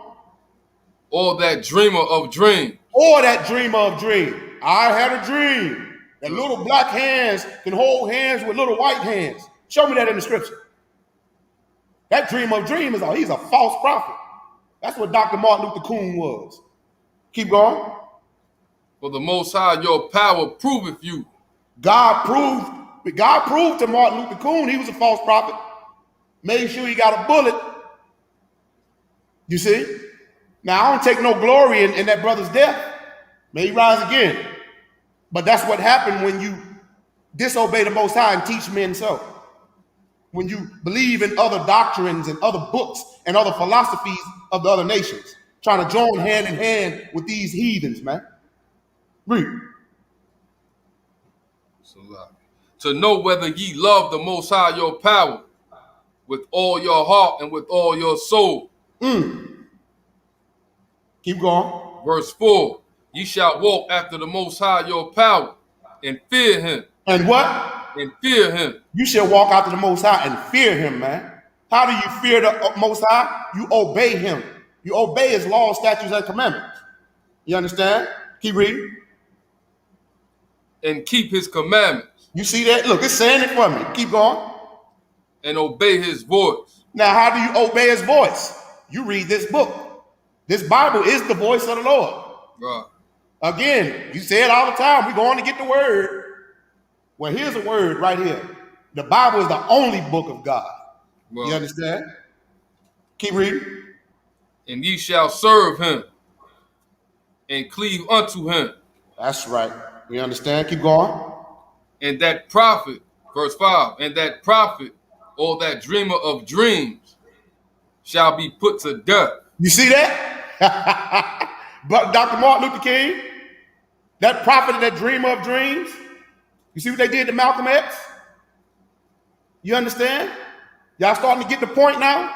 Or that dreamer of dreams. Or that dreamer of dreams. I had a dream that little black hands can hold hands with little white hands. Show me that in the scripture. That dreamer of dreams he's a false prophet. That's what Dr. Martin Luther King was. Keep going. For the Most High your power proveth you. God proved to Martin Luther King he was a false prophet. Made sure he got a bullet. You see? Now, I don't take no glory in that brother's death. May he rise again. But that's what happened when you disobey the Most High and teach men so. When you believe in other doctrines and other books and other philosophies of the other nations, trying to join hand in hand with these heathens, man. Read. To know whether ye love the Most High your power with all your heart and with all your soul. Keep going. Verse 4. Ye shall walk after the Most High your power and fear him. And what? And fear him. You shall walk after the Most High and fear him, man. How do you fear the Most High? You obey him. You obey his laws, statutes, and commandments. You understand? Keep reading. And keep his commandments. You see that? Look, it's saying it for me. Keep going. And obey his voice. Now, how do you obey his voice? You read this book. This Bible is the voice of the Lord. Right. Again, you say it all the time. We're going to get the word. Well, here's a word right here. The Bible is the only book of God. Right. You understand? Keep reading. And ye shall serve him and cleave unto him. That's right. You understand? Keep going. And that prophet, verse 5, and that prophet or that dreamer of dreams shall be put to death. You see that? But Dr. Martin Luther King, that prophet and that dreamer of dreams, you see what they did to Malcolm X? You understand? Y'all starting to get the point now?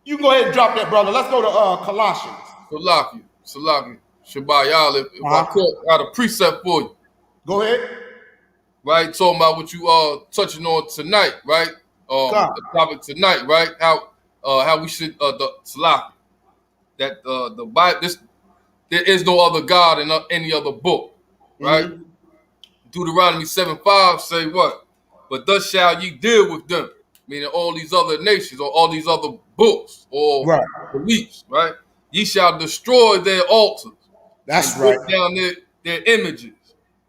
You can go ahead and drop that, brother. Let's go to Colossians. Salaki, Shabbat, if I caught out a precept for you. Go ahead. Right, talking about what you touching on tonight, right? The topic tonight, right? How we should the Salaki. That the Bible, there is no other God in any other book, right? Mhm. Deuteronomy 7:5 say what? But thus shall ye deal with them, meaning all these other nations or all these other books or Right. beliefs, right? Ye shall destroy their altars and That's break right. down their images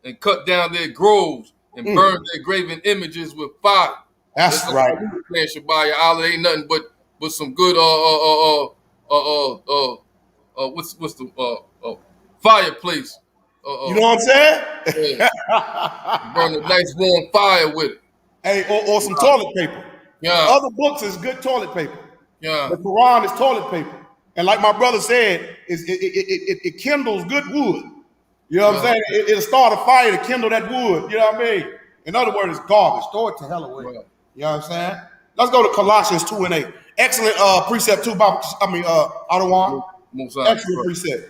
and cut down their groves and Mm. burn their graven images with fire. Just That's like right. how we were saying Shabbat Allah ain't nothing but some good what's the fireplace You know what I'm saying? yeah, burn a nice warm fire with it. Hey, or some toilet paper. The Yeah, other books is good toilet paper. yeah, The Quran is toilet paper. And like my brother said, it kindles good wood. You know what I'm yeah, saying? It'll start a fire to kindle that wood. You know what I mean? In other words, it's garbage. Throw it to hell away. yeah. You know what I'm saying? Let's go to Colossians 2:8. Excellent precept too, Bob. Adawan. Musa. Excellent precept.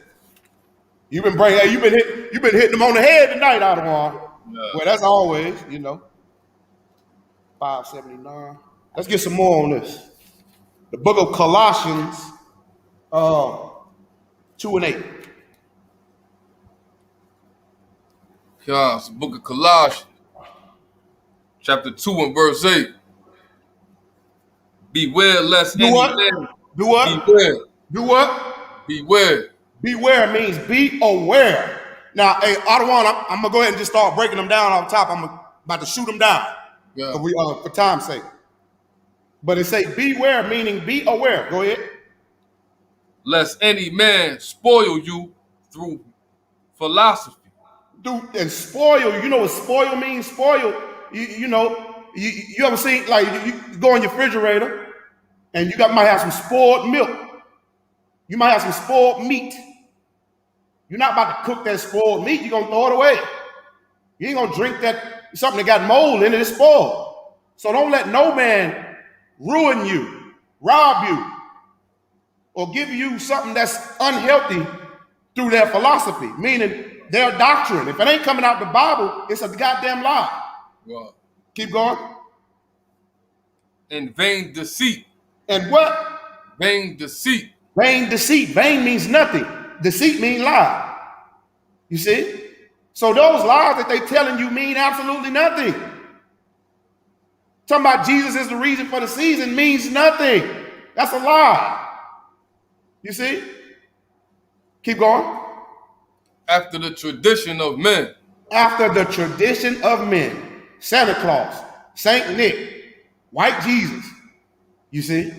You've been hitting them on the head tonight, Adawan. Yeah. Well, that's always, 579. Let's get some more on this. The book of Colossians, 2:8. Yeah, it's the book of Colossians, chapter 2 and verse 8. Beware lest Do any what? man Do what? beware, Do what? beware. Beware means be aware. Now, hey, Adawan, I'm gonna go ahead and just start breaking them down off top. I'm about to shoot them down. Yeah. For time's sake. But it say beware, meaning be aware. Go ahead. Lest any man spoil you through philosophy. And spoil. You know what spoil means? Spoil. You ever seen like you go in your refrigerator and might have some spoiled milk. You might have some spoiled meat. You're not about to cook that spoiled meat. You're gonna throw it away. You ain't gonna drink something that got mold in it. It's spoiled. So don't let no man ruin you, rob you, or give you something that's unhealthy through their philosophy, meaning their doctrine. If it ain't coming out the Bible, it's a goddamn lie. Well, Keep going. in vain deceit. And what? Vain deceit. Vain deceit. Vain means nothing. Deceit means lie. You see? So those lies that they telling you mean absolutely nothing. Talking about Jesus is the reason for the season means nothing. That's a lie. You see? Keep going. After the tradition of men. After the tradition of men. Santa Claus, Saint Nick, white Jesus. You see?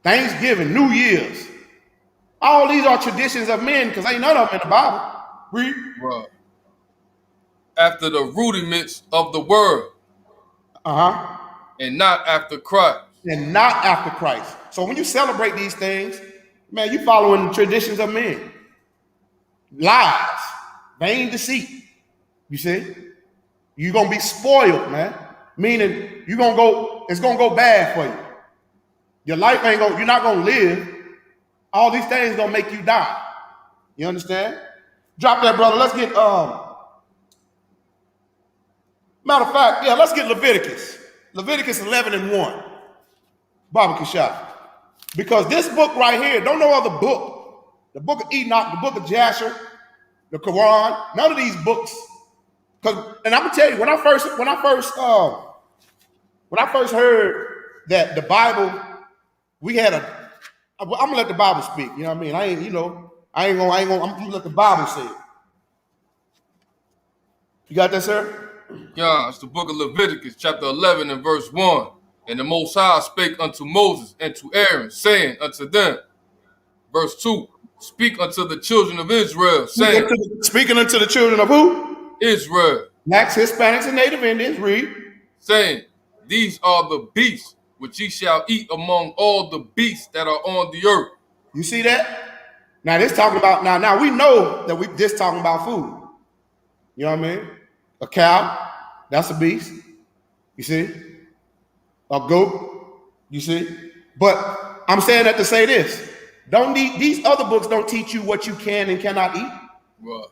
Thanksgiving, New Year's. All these are traditions of men because ain't none of them in the Bible. Read. Well, after the rudiments of the world. And not after Christ. And not after Christ. So when you celebrate these things, man, you following the traditions of men. Lies, vain deceit. You see? You're gonna be spoiled, man. Meaning it's gonna go bad for you. Your life you're not gonna live. All these things gonna make you die. You understand? Drop that, brother. Let's get matter of fact, yeah, let's get Leviticus. Leviticus 11:1. Baba Kashaf. Because this book right here, don't know other book. The book of Enoch, the book of Jasher, the Quran, none of these books. And I'm gonna tell you, when I first heard that the Bible, I'm gonna let the Bible speak. You know what I mean? I'm gonna let the Bible say it. You got that, sir? Yeah, it's the book of Leviticus, chapter 11 and verse 1. And the Most High spake unto Moses and to Aaron, saying unto them, verse 2, speak unto the children of Israel, saying, Speaking unto the children of who? Israel. Blacks, Hispanics, and Native Indians. Read. Saying, these are the beasts which ye shall eat among all the beasts that are on the earth. You see that? Now this talking about now we know that this talking about food. You know what I mean? A cow, that's a beast. You see? A goat, you see? But I'm saying that to say this. These other books don't teach you what you can and cannot eat. Right.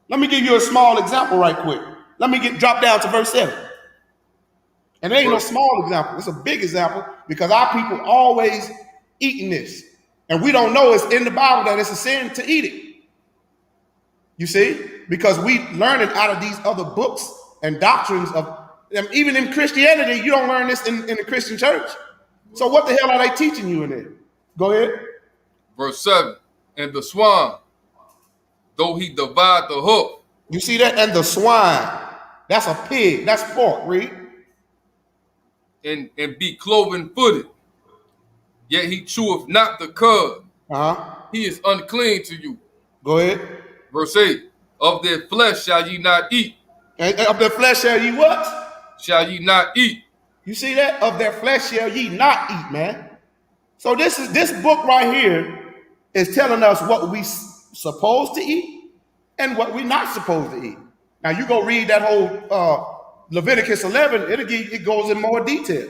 Let me give you a small example right quick. Let me drop down to verse 7. And it ain't no small example. It's a big example because our people always eating this. And we don't know it's in the Bible that it's a sin to eat it. You see? Because we learning out of these other books and doctrines of, even in Christianity, you don't learn this in the Christian church. So what the hell are they teaching you in there? Go ahead. Verse 7. And the swine, though he divide the hoof. You see that? And the swine. That's a pig. That's pork. Read. And be cloven footed, yet he cheweth not the cud. He is unclean to you. Go ahead. Verse 8. Of their flesh shall ye not eat. And of their flesh shall ye what? Shall ye not eat. You see that? Of their flesh shall ye not eat, man. So this book right here is telling us what we supposed to eat and what we're not supposed to eat. Now you go read that whole Leviticus 11, it goes in more detail.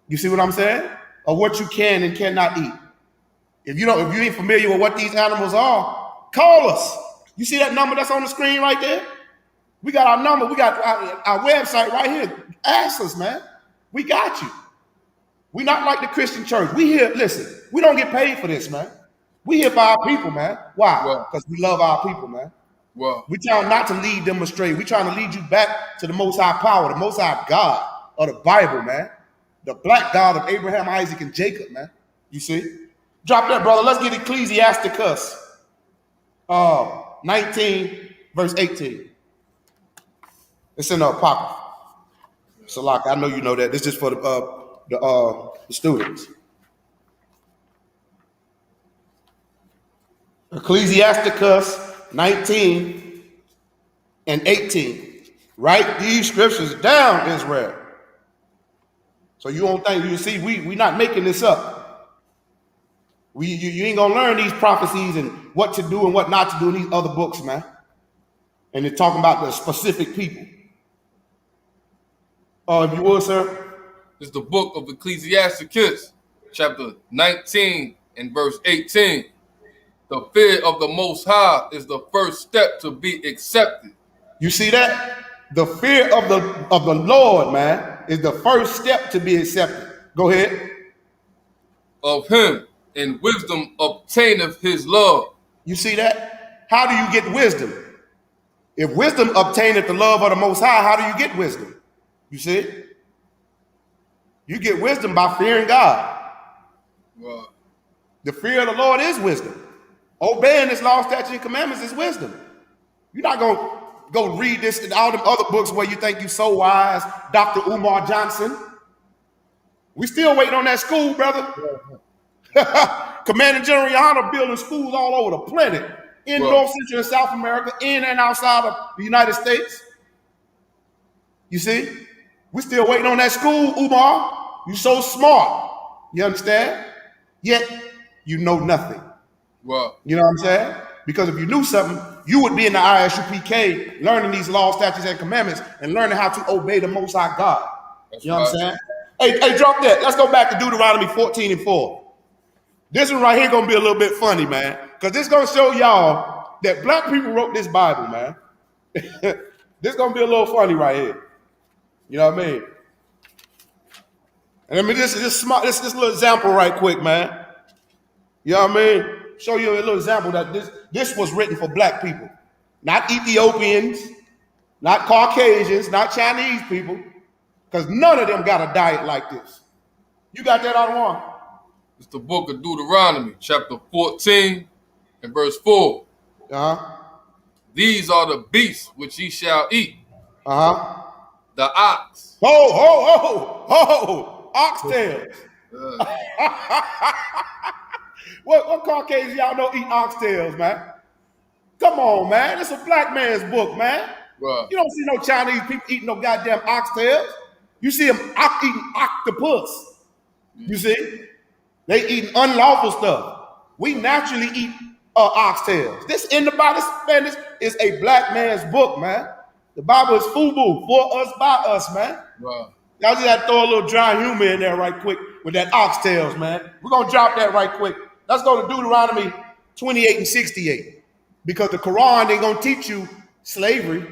You see what I'm saying? Of what you can and cannot eat. If you ain't familiar with what these animals are, call us. You see that number that's on the screen right there? We got our number. We got our website right here. Ask us, man. We got you. We not like the Christian church. We here, listen, we don't get paid for this, man. We here for our people, man. Why? Because we love our people, man. Well, We trying not to lead them astray. We trying to lead you back to the Most High power, the Most High God of the Bible, man. The black God of Abraham, Isaac, and Jacob, man. You see? Drop that, brother. Let's get Ecclesiasticus 19, verse 18. It's in the Apocrypha. Salak, I know you know that. This is for the students. Ecclesiasticus 19 and 18. Write these scriptures down, Israel. So you don't think, you see, we not making this up. You ain't gonna learn these prophecies and what to do and what not to do in these other books, man. And they're talking about the specific people. If you would, sir. it's the book of Ecclesiasticus, chapter 19 and verse 18. The fear of the Most High is the first step to be accepted. You see that? The fear of the Lord, man, is the first step to be accepted. Go ahead. Of him, and wisdom obtaineth his love. You see that? How do you get wisdom? If wisdom obtaineth the love of the Most High, how do you get wisdom? You see? You get wisdom by fearing God. Well, The fear of the Lord is wisdom. Obeying His law, statutes, and commandments is wisdom. You're not going to go read this in all them other books where you think you're so wise, Dr. Umar Johnson. We still waiting on that school, brother. Commander General Yohana building schools all over the planet, in North, Central, and South America, in and outside of the United States. You see? We still waiting on that school, Umar. You so smart. You understand? Yet, you know nothing. well, You know what I'm saying? Because if you knew something, you would be in the ISUPK learning these laws, statutes, and commandments and learning how to obey the Most High God. that's You know what I'm right. saying? Hey, drop that. Let's go back to Deuteronomy 14 and 4. This one right here gonna be a little bit funny, man, because this gonna show y'all that black people wrote this Bible, man. This gonna be a little funny right here. You know what I mean? And I mean, this little example right quick, man. You know what I mean? Show you a little example that this was written for black people, not Ethiopians, not Caucasians, not Chinese people, because none of them got a diet like this. You got that, Anwar? It's the book of Deuteronomy, chapter 14 and verse 4. Uh-huh. These are the beasts which ye shall eat. Uh-huh. The ox. Oxtails. What Caucasians y'all know eat oxtails, man? Come on, man. It's a black man's book, man. Well, You don't see no Chinese people eating no goddamn oxtails. You see them eating octopus. You see? They eating unlawful stuff. We naturally eat oxtails. This in the Bible, man, this is a black man's book, man. The Bible is FUBU, for us, by us, man. well, Y'all just got to throw a little dry humor in there right quick with that oxtails, man. We're going to drop that right quick. Let's go to Deuteronomy 28 and 68. Because the Quran ain't going to teach you slavery.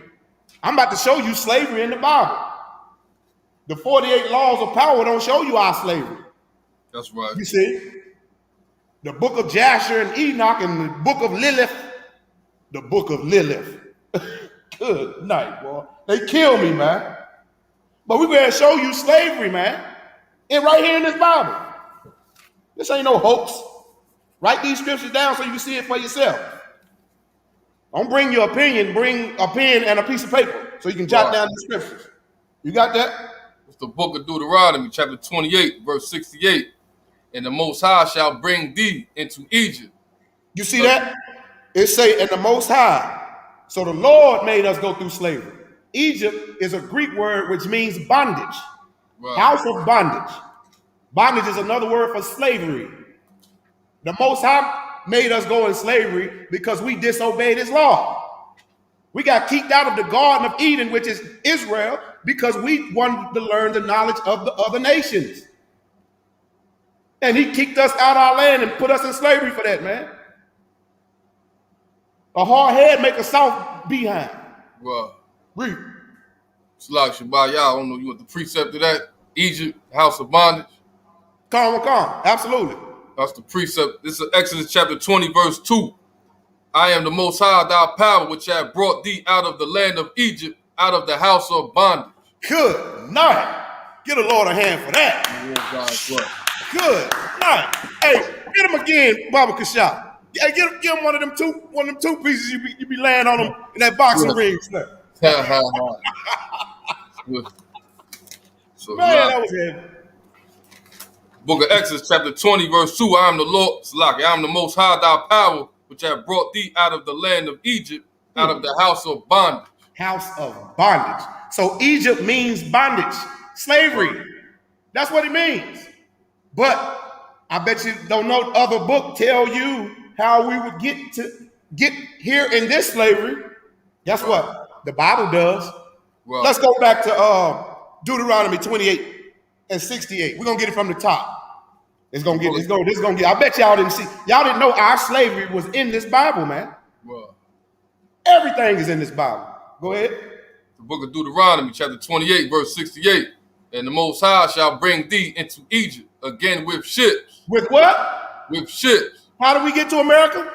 I'm about to show you slavery in the Bible. The 48 laws of power don't show you our slavery. that's right. You see? The book of Jasher and Enoch and the book of Lilith the book of Lilith. Good night, boy. They kill me, man. But we're going to show you slavery, man. And right here in this Bible. This ain't no hoax. Write these scriptures down so you can see it for yourself. Don't bring your opinion. Bring a pen and a piece of paper so you can jot down the scriptures. You got that? It's the book of Deuteronomy, chapter 28, verse 68. And the Most High shall bring thee into Egypt. You see that? It say, and the Most High. So the Lord made us go through slavery. Egypt is a Greek word which means bondage. Right. House of bondage. Bondage is another word for slavery. The Most High made us go in slavery because we disobeyed his law. We got kicked out of the Garden of Eden, which is Israel, because we wanted to learn the knowledge of the other nations. And he kicked us out of our land and put us in slavery for that, man. A hard head make a soft behind. Well, Read. it's like Shabbat, y'all. I don't know you want the precept of that. Egypt, house of bondage. Come. Absolutely. That's the precept. This is Exodus chapter 20, verse 2. I am the Most High, thy power, which have brought thee out of the land of Egypt, out of the house of bondage. Good night. Get a Lord a hand for that. Good night. Hey, get him again, Baba Kashaf. Hey, get him one of them two pieces you be laying on him in that boxing ring. So, Man, that was heavy. Book of Exodus, chapter 20, verse 2. I am the Lord, Salaki, I am the Most High, thy power, which have brought thee out of the land of Egypt, out of the house of bondage. House of bondage. So Egypt means bondage, slavery. That's what it means. But I bet you don't know other book tell you how we would get here in this slavery. Guess what? The Bible does. Well, Let's go back to Deuteronomy 28 and 68. We're gonna get it from the top. This gonna get. I bet y'all didn't see. Y'all didn't know our slavery was in this Bible, man. well, Everything is in this Bible. Go ahead. the book of Deuteronomy, chapter 28, verse 68. And the Most High shall bring thee into Egypt again with ships. With what? With ships. How did we get to America?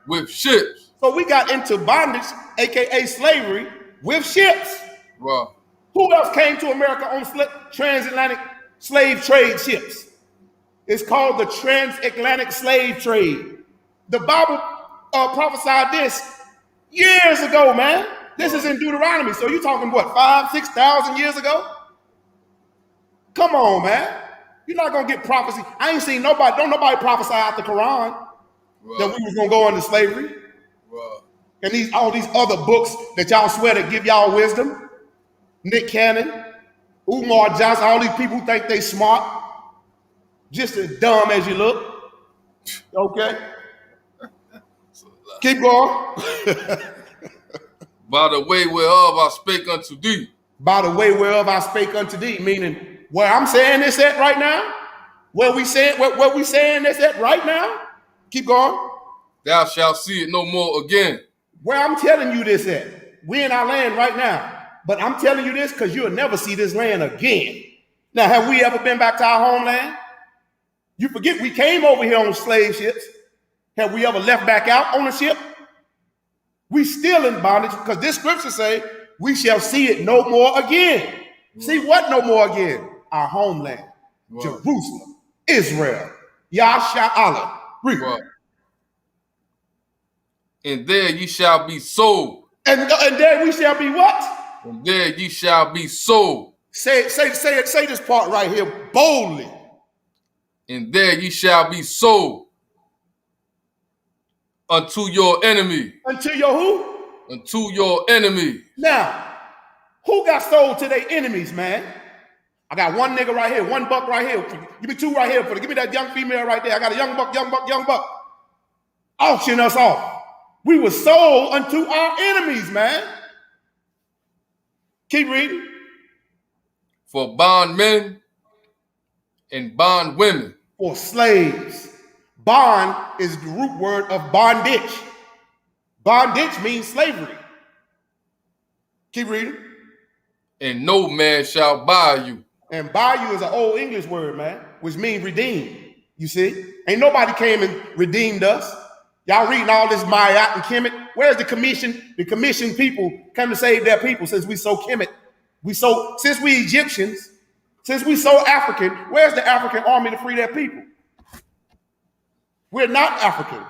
With ships. So we got into bondage, aka slavery, with ships. Well, Who else came to America on transatlantic slave trade ships? It's called the transatlantic slave trade. The Bible prophesied this years ago, man. This is in Deuteronomy. So you're talking what, 5,000, 6,000 years ago? Come on, man. You're not gonna get prophecy. I ain't seen nobody. Don't nobody prophesy out the Quran that we was gonna go into slavery. And all these other books that y'all swear to give y'all wisdom. Nick Cannon, Umar Johnson, all these people who think they smart, just as dumb as you look. Okay? Keep going. by the way whereof I spake unto thee. By the way whereof I spake unto thee, meaning where I'm saying this at right now, where we saying this at right now. Keep going. Thou shalt see it no more again. Where I'm telling you this at, we in our land right now. But I'm telling you this because you'll never see this land again. Now, have we ever been back to our homeland? You forget we came over here on slave ships. Have we ever left back out on a ship? We still in bondage because this scripture say we shall see it no more again. See what no more again? Our homeland, Jerusalem, Israel, Yasha Allah. Read. And there ye shall be sold. And there we shall be what? And there ye shall be sold. Say this part right here boldly. And there ye shall be sold unto your enemy. Unto your who? Unto your enemy. Now, who got sold to their enemies, man? I got one nigga right here, one buck right here. Give me two right here. Give me that young female right there. I got a young buck. Auction us off. We were sold unto our enemies, man. Keep reading. For bondmen and bondwomen. For slaves. Bond is the root word of bondage. Bondage means slavery. Keep reading. And no man shall buy you. And buy you is an old English word, man, which means redeem. You see? Ain't nobody came and redeemed us. Y'all reading all this Mayat and Kemet. Where's the commission? The commissioned people come to save their people since we so Kemet. Since we Egyptians, since we so African, where's the African army to free their people? We're not African,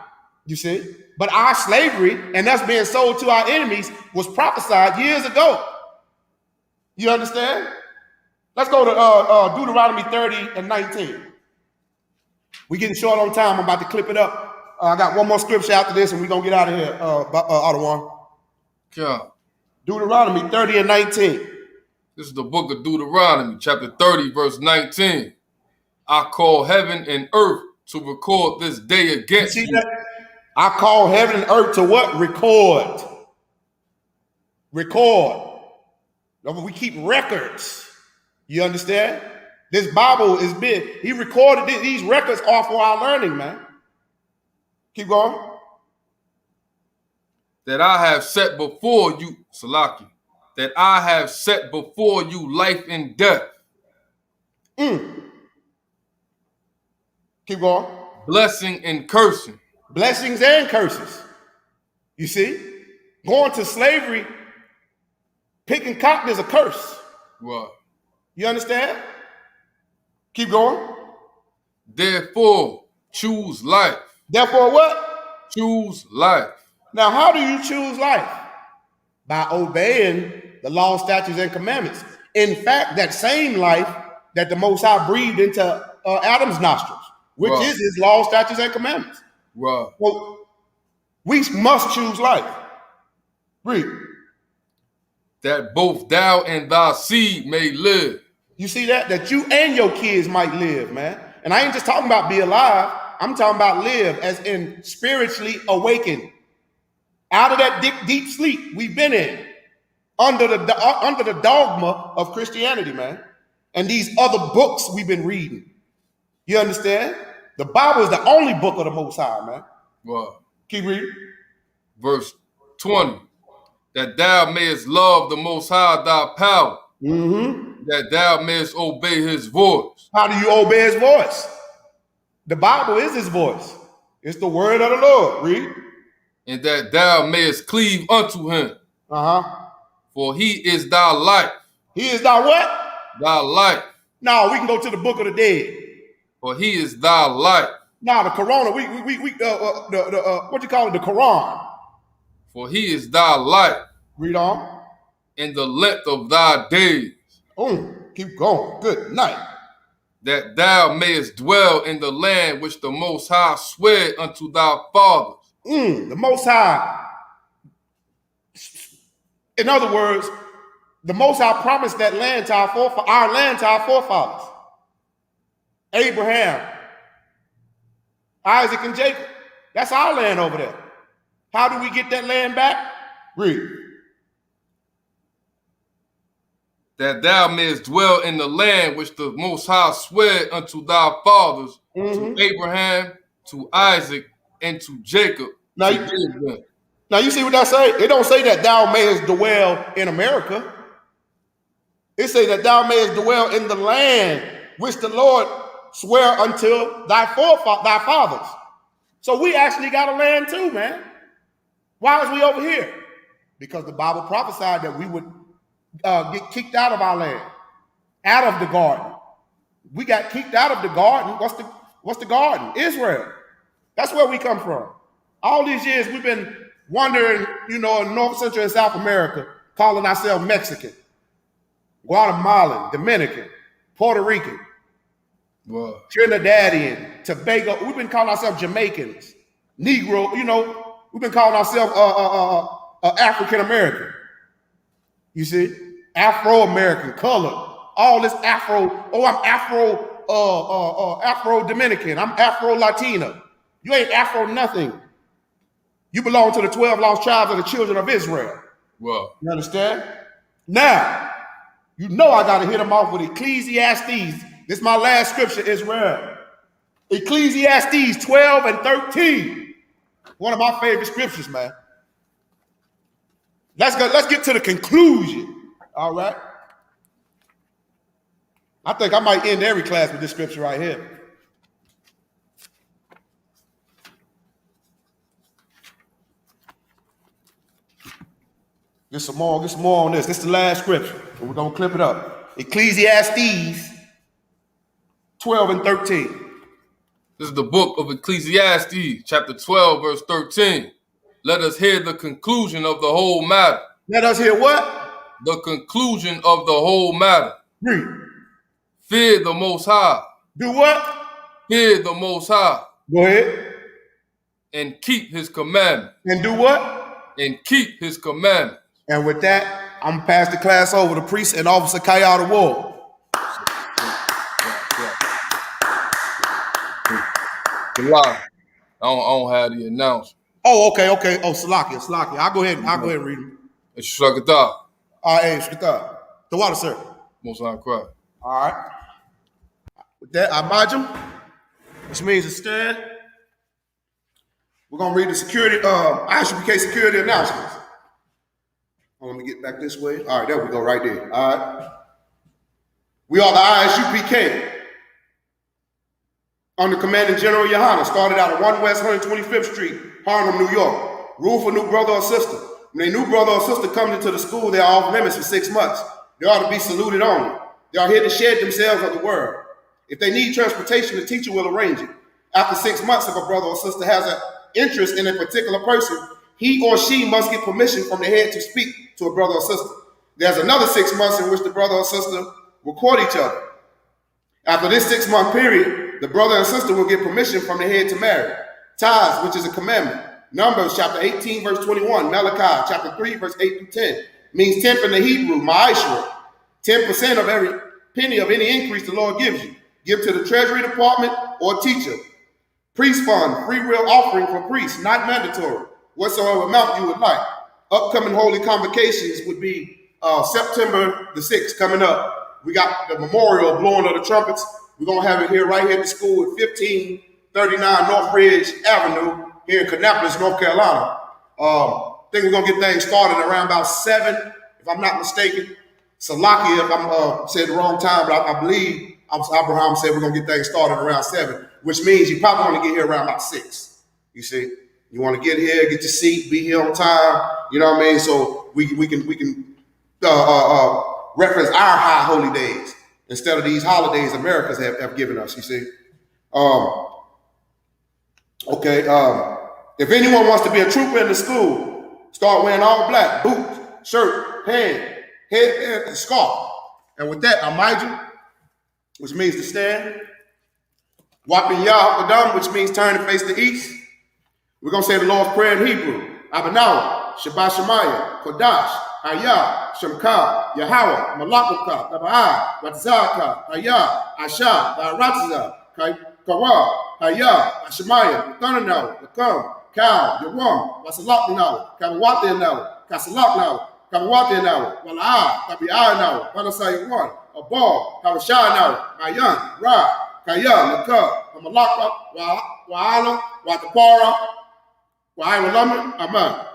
you see. But our slavery and us being sold to our enemies was prophesied years ago. You understand? Let's go to Deuteronomy 30 and 19. We're getting short on time. I'm about to clip it up. I got one more scripture after this, and we're going to get out of here, Ottawa. Yeah. Deuteronomy 30 and 19. This is the book of Deuteronomy, chapter 30, verse 19. I call heaven and earth to record this day against you. That? I call heaven and earth to what? Record. Record. We keep records. You understand? This Bible is big. He recorded it. These records are for our learning, man. Keep going. That I have set before you, Salaki, that I have set before you life and death. Keep going. Blessing and cursing. Blessings and curses. You see? Going to slavery, picking cotton is a curse. Right. You understand? Keep going. Therefore, choose life. Therefore what? Choose life. Now, how do you choose life? By obeying the law, statutes, and commandments. In fact, that same life that the Most High breathed into Adam's nostrils, which is his law, statutes, and commandments. Right. Well, we must choose life. Read. That both thou and thy seed may live. You see that? That you and your kids might live, man. And I ain't just talking about be alive. I'm talking about live as in spiritually awakened. Out of that deep sleep we've been in. Under the dogma of Christianity, man. And these other books we've been reading. You understand? The Bible is the only book of the Most High, man. Right. Keep reading. Verse 20. That thou mayest love the Most High thy power. That thou mayest obey his voice. How do you obey his voice? The Bible is his voice. It's the word of the Lord. Read. And that thou mayest cleave unto him. For he is thy life. He is thy what? Thy life. Now we can go to the book of the dead. For he is thy life. Now the Quran, what you call it? The Quran. For he is thy life. Read on. In the length of thy days. Keep going. Good night. That thou mayest dwell in the land which the Most High sware unto thy fathers. The Most High. In other words, the Most High promised that land to our land to our forefathers. Abraham, Isaac, and Jacob. That's our land over there. How do we get that land back? Read. That thou mayest dwell in the land which the Most High sware unto thy fathers, to Abraham, to Isaac, and to Jacob. Now you see what that say? It don't say that thou mayest dwell in America. It say that thou mayest dwell in the land which the Lord swear unto thy fathers. So we actually got a land too, man. Why is we over here? Because the Bible prophesied that we would get kicked out of our land, out of the garden. We got kicked out of the garden. What's the garden? Israel. That's where we come from. All these years we've been wandering, in North, Central, and South America, calling ourselves Mexican, Guatemalan, Dominican, Puerto Rican, Trinidadian, Tobago. We've been calling ourselves Jamaicans, Negro. We've been calling ourselves African American. You see, Afro-American, colored, all this Afro. Oh, I'm Afro-Dominican. I'm Afro-Latino. You ain't Afro nothing. You belong to the 12 lost tribes of the children of Israel. Well, you understand? Now, I got to hit them off with Ecclesiastes. This is my last scripture, Israel. Ecclesiastes 12 and 13. One of my favorite scriptures, man. Let's get to the conclusion. All right. I think I might end every class with this scripture right here. Get some more on this. This is the last scripture. And we're going to clip it up. Ecclesiastes 12 and 13. This is the book of Ecclesiastes, chapter 12, verse 13. Let us hear the conclusion of the whole matter. Let us hear what? The conclusion of the whole matter. Read. Fear the Most High. Do what? Fear the Most High. Go ahead. And keep his commandments. And do what? And keep his commandments. And with that, I'm going to pass the class over to Priest and Officer Kayada Ward. July. I don't have the announcement. Oh, okay. Oh, Salakia. I'll go ahead and read them. It's Shakata. Hey, Shkita. The water, sir. Most High Christ. All right. With that, Imagine, which means to stand. We're going to read the security, Isupk security announcements. Oh, let me get back this way. All right, there we go, right there. All right. We are the Isupk. Under Commanding General Yohana, started out at 1 West 125th Street, Harlem, New York. Rule for new brother or sister. When a new brother or sister comes into the school, they are off limits for 6 months. They are to be saluted only. They are here to shed themselves of the word. If they need transportation, the teacher will arrange it. After 6 months, if a brother or sister has an interest in a particular person, he or she must get permission from the head to speak to a brother or sister. There's another 6 months in which the brother or sister will court each other. After this 6-month period, the brother and sister will get permission from the head to marry. Tithes, which is a commandment. Numbers chapter 18, verse 21. Malachi chapter 3, verse 8 through 10. Means tenth in the Hebrew, ma'ashra. 10% of every penny of any increase the Lord gives you. Give to the treasury department or teacher. Priest fund, free will offering for priests, not mandatory. Whatsoever amount you would like. Upcoming holy convocations would be September the 6th coming up. We got the memorial blowing of the trumpets. We're going to have it here right here at the school at 1539 North Ridge Avenue here in Kannapolis, North Carolina. I think we're going to get things started around about 7, if I'm not mistaken. Salakia, if I'm said the wrong time, but I believe Abraham said we're going to get things started around 7, which means you probably want to get here around about 6. You see? You want to get here, get your seat, be here on time. You know what I mean? So we can reference our high holy days instead of these holidays Americans have given us, you see. If anyone wants to be a trooper in the school, start wearing all black, boots, shirt, pants, headband, and scarf. And with that, Amijah, which means to stand. Wapin Yah, which means turn and face the east. We're going to say the Lord's Prayer in Hebrew. Abanawa, Shabbat Shemaya, Kodash, Hayah, Shemka, Yahweh, Malakuka, Taba'ah, Ratzaka, Hayah, Asha, Baratza, Kara, Hayah, Ashemaya, Thunanaw, Nakam, Kal, Yawam, Wasalaknaw, Kabawatinaw, Kasalaknaw, Kabawatinaw, Wala'ah, Tabi'anaw, Panasayawan, Abal, Kabashanaw, Mayan, Ra, Kaya, Nakah, Malaka, Wa'ala, Watapara, Amen.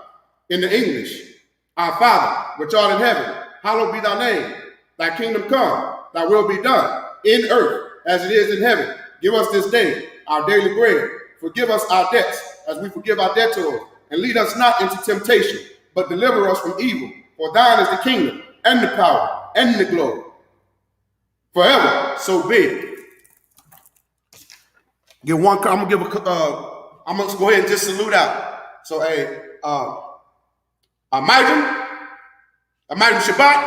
In the English, our Father, which art in heaven, hallowed be thy name. Thy kingdom come, thy will be done, in earth as it is in heaven. Give us this day our daily bread. Forgive us our debts as we forgive our debtors. And lead us not into temptation, but deliver us from evil. For thine is the kingdom, and the power, and the glory. Forever, so be it. I'm gonna go ahead and just salute out. So, Amijah Shabbat,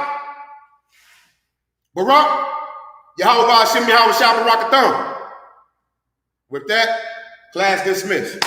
Barak, Yahweh Hashem Yahweh Shabbat Barakathon. With that, class dismissed.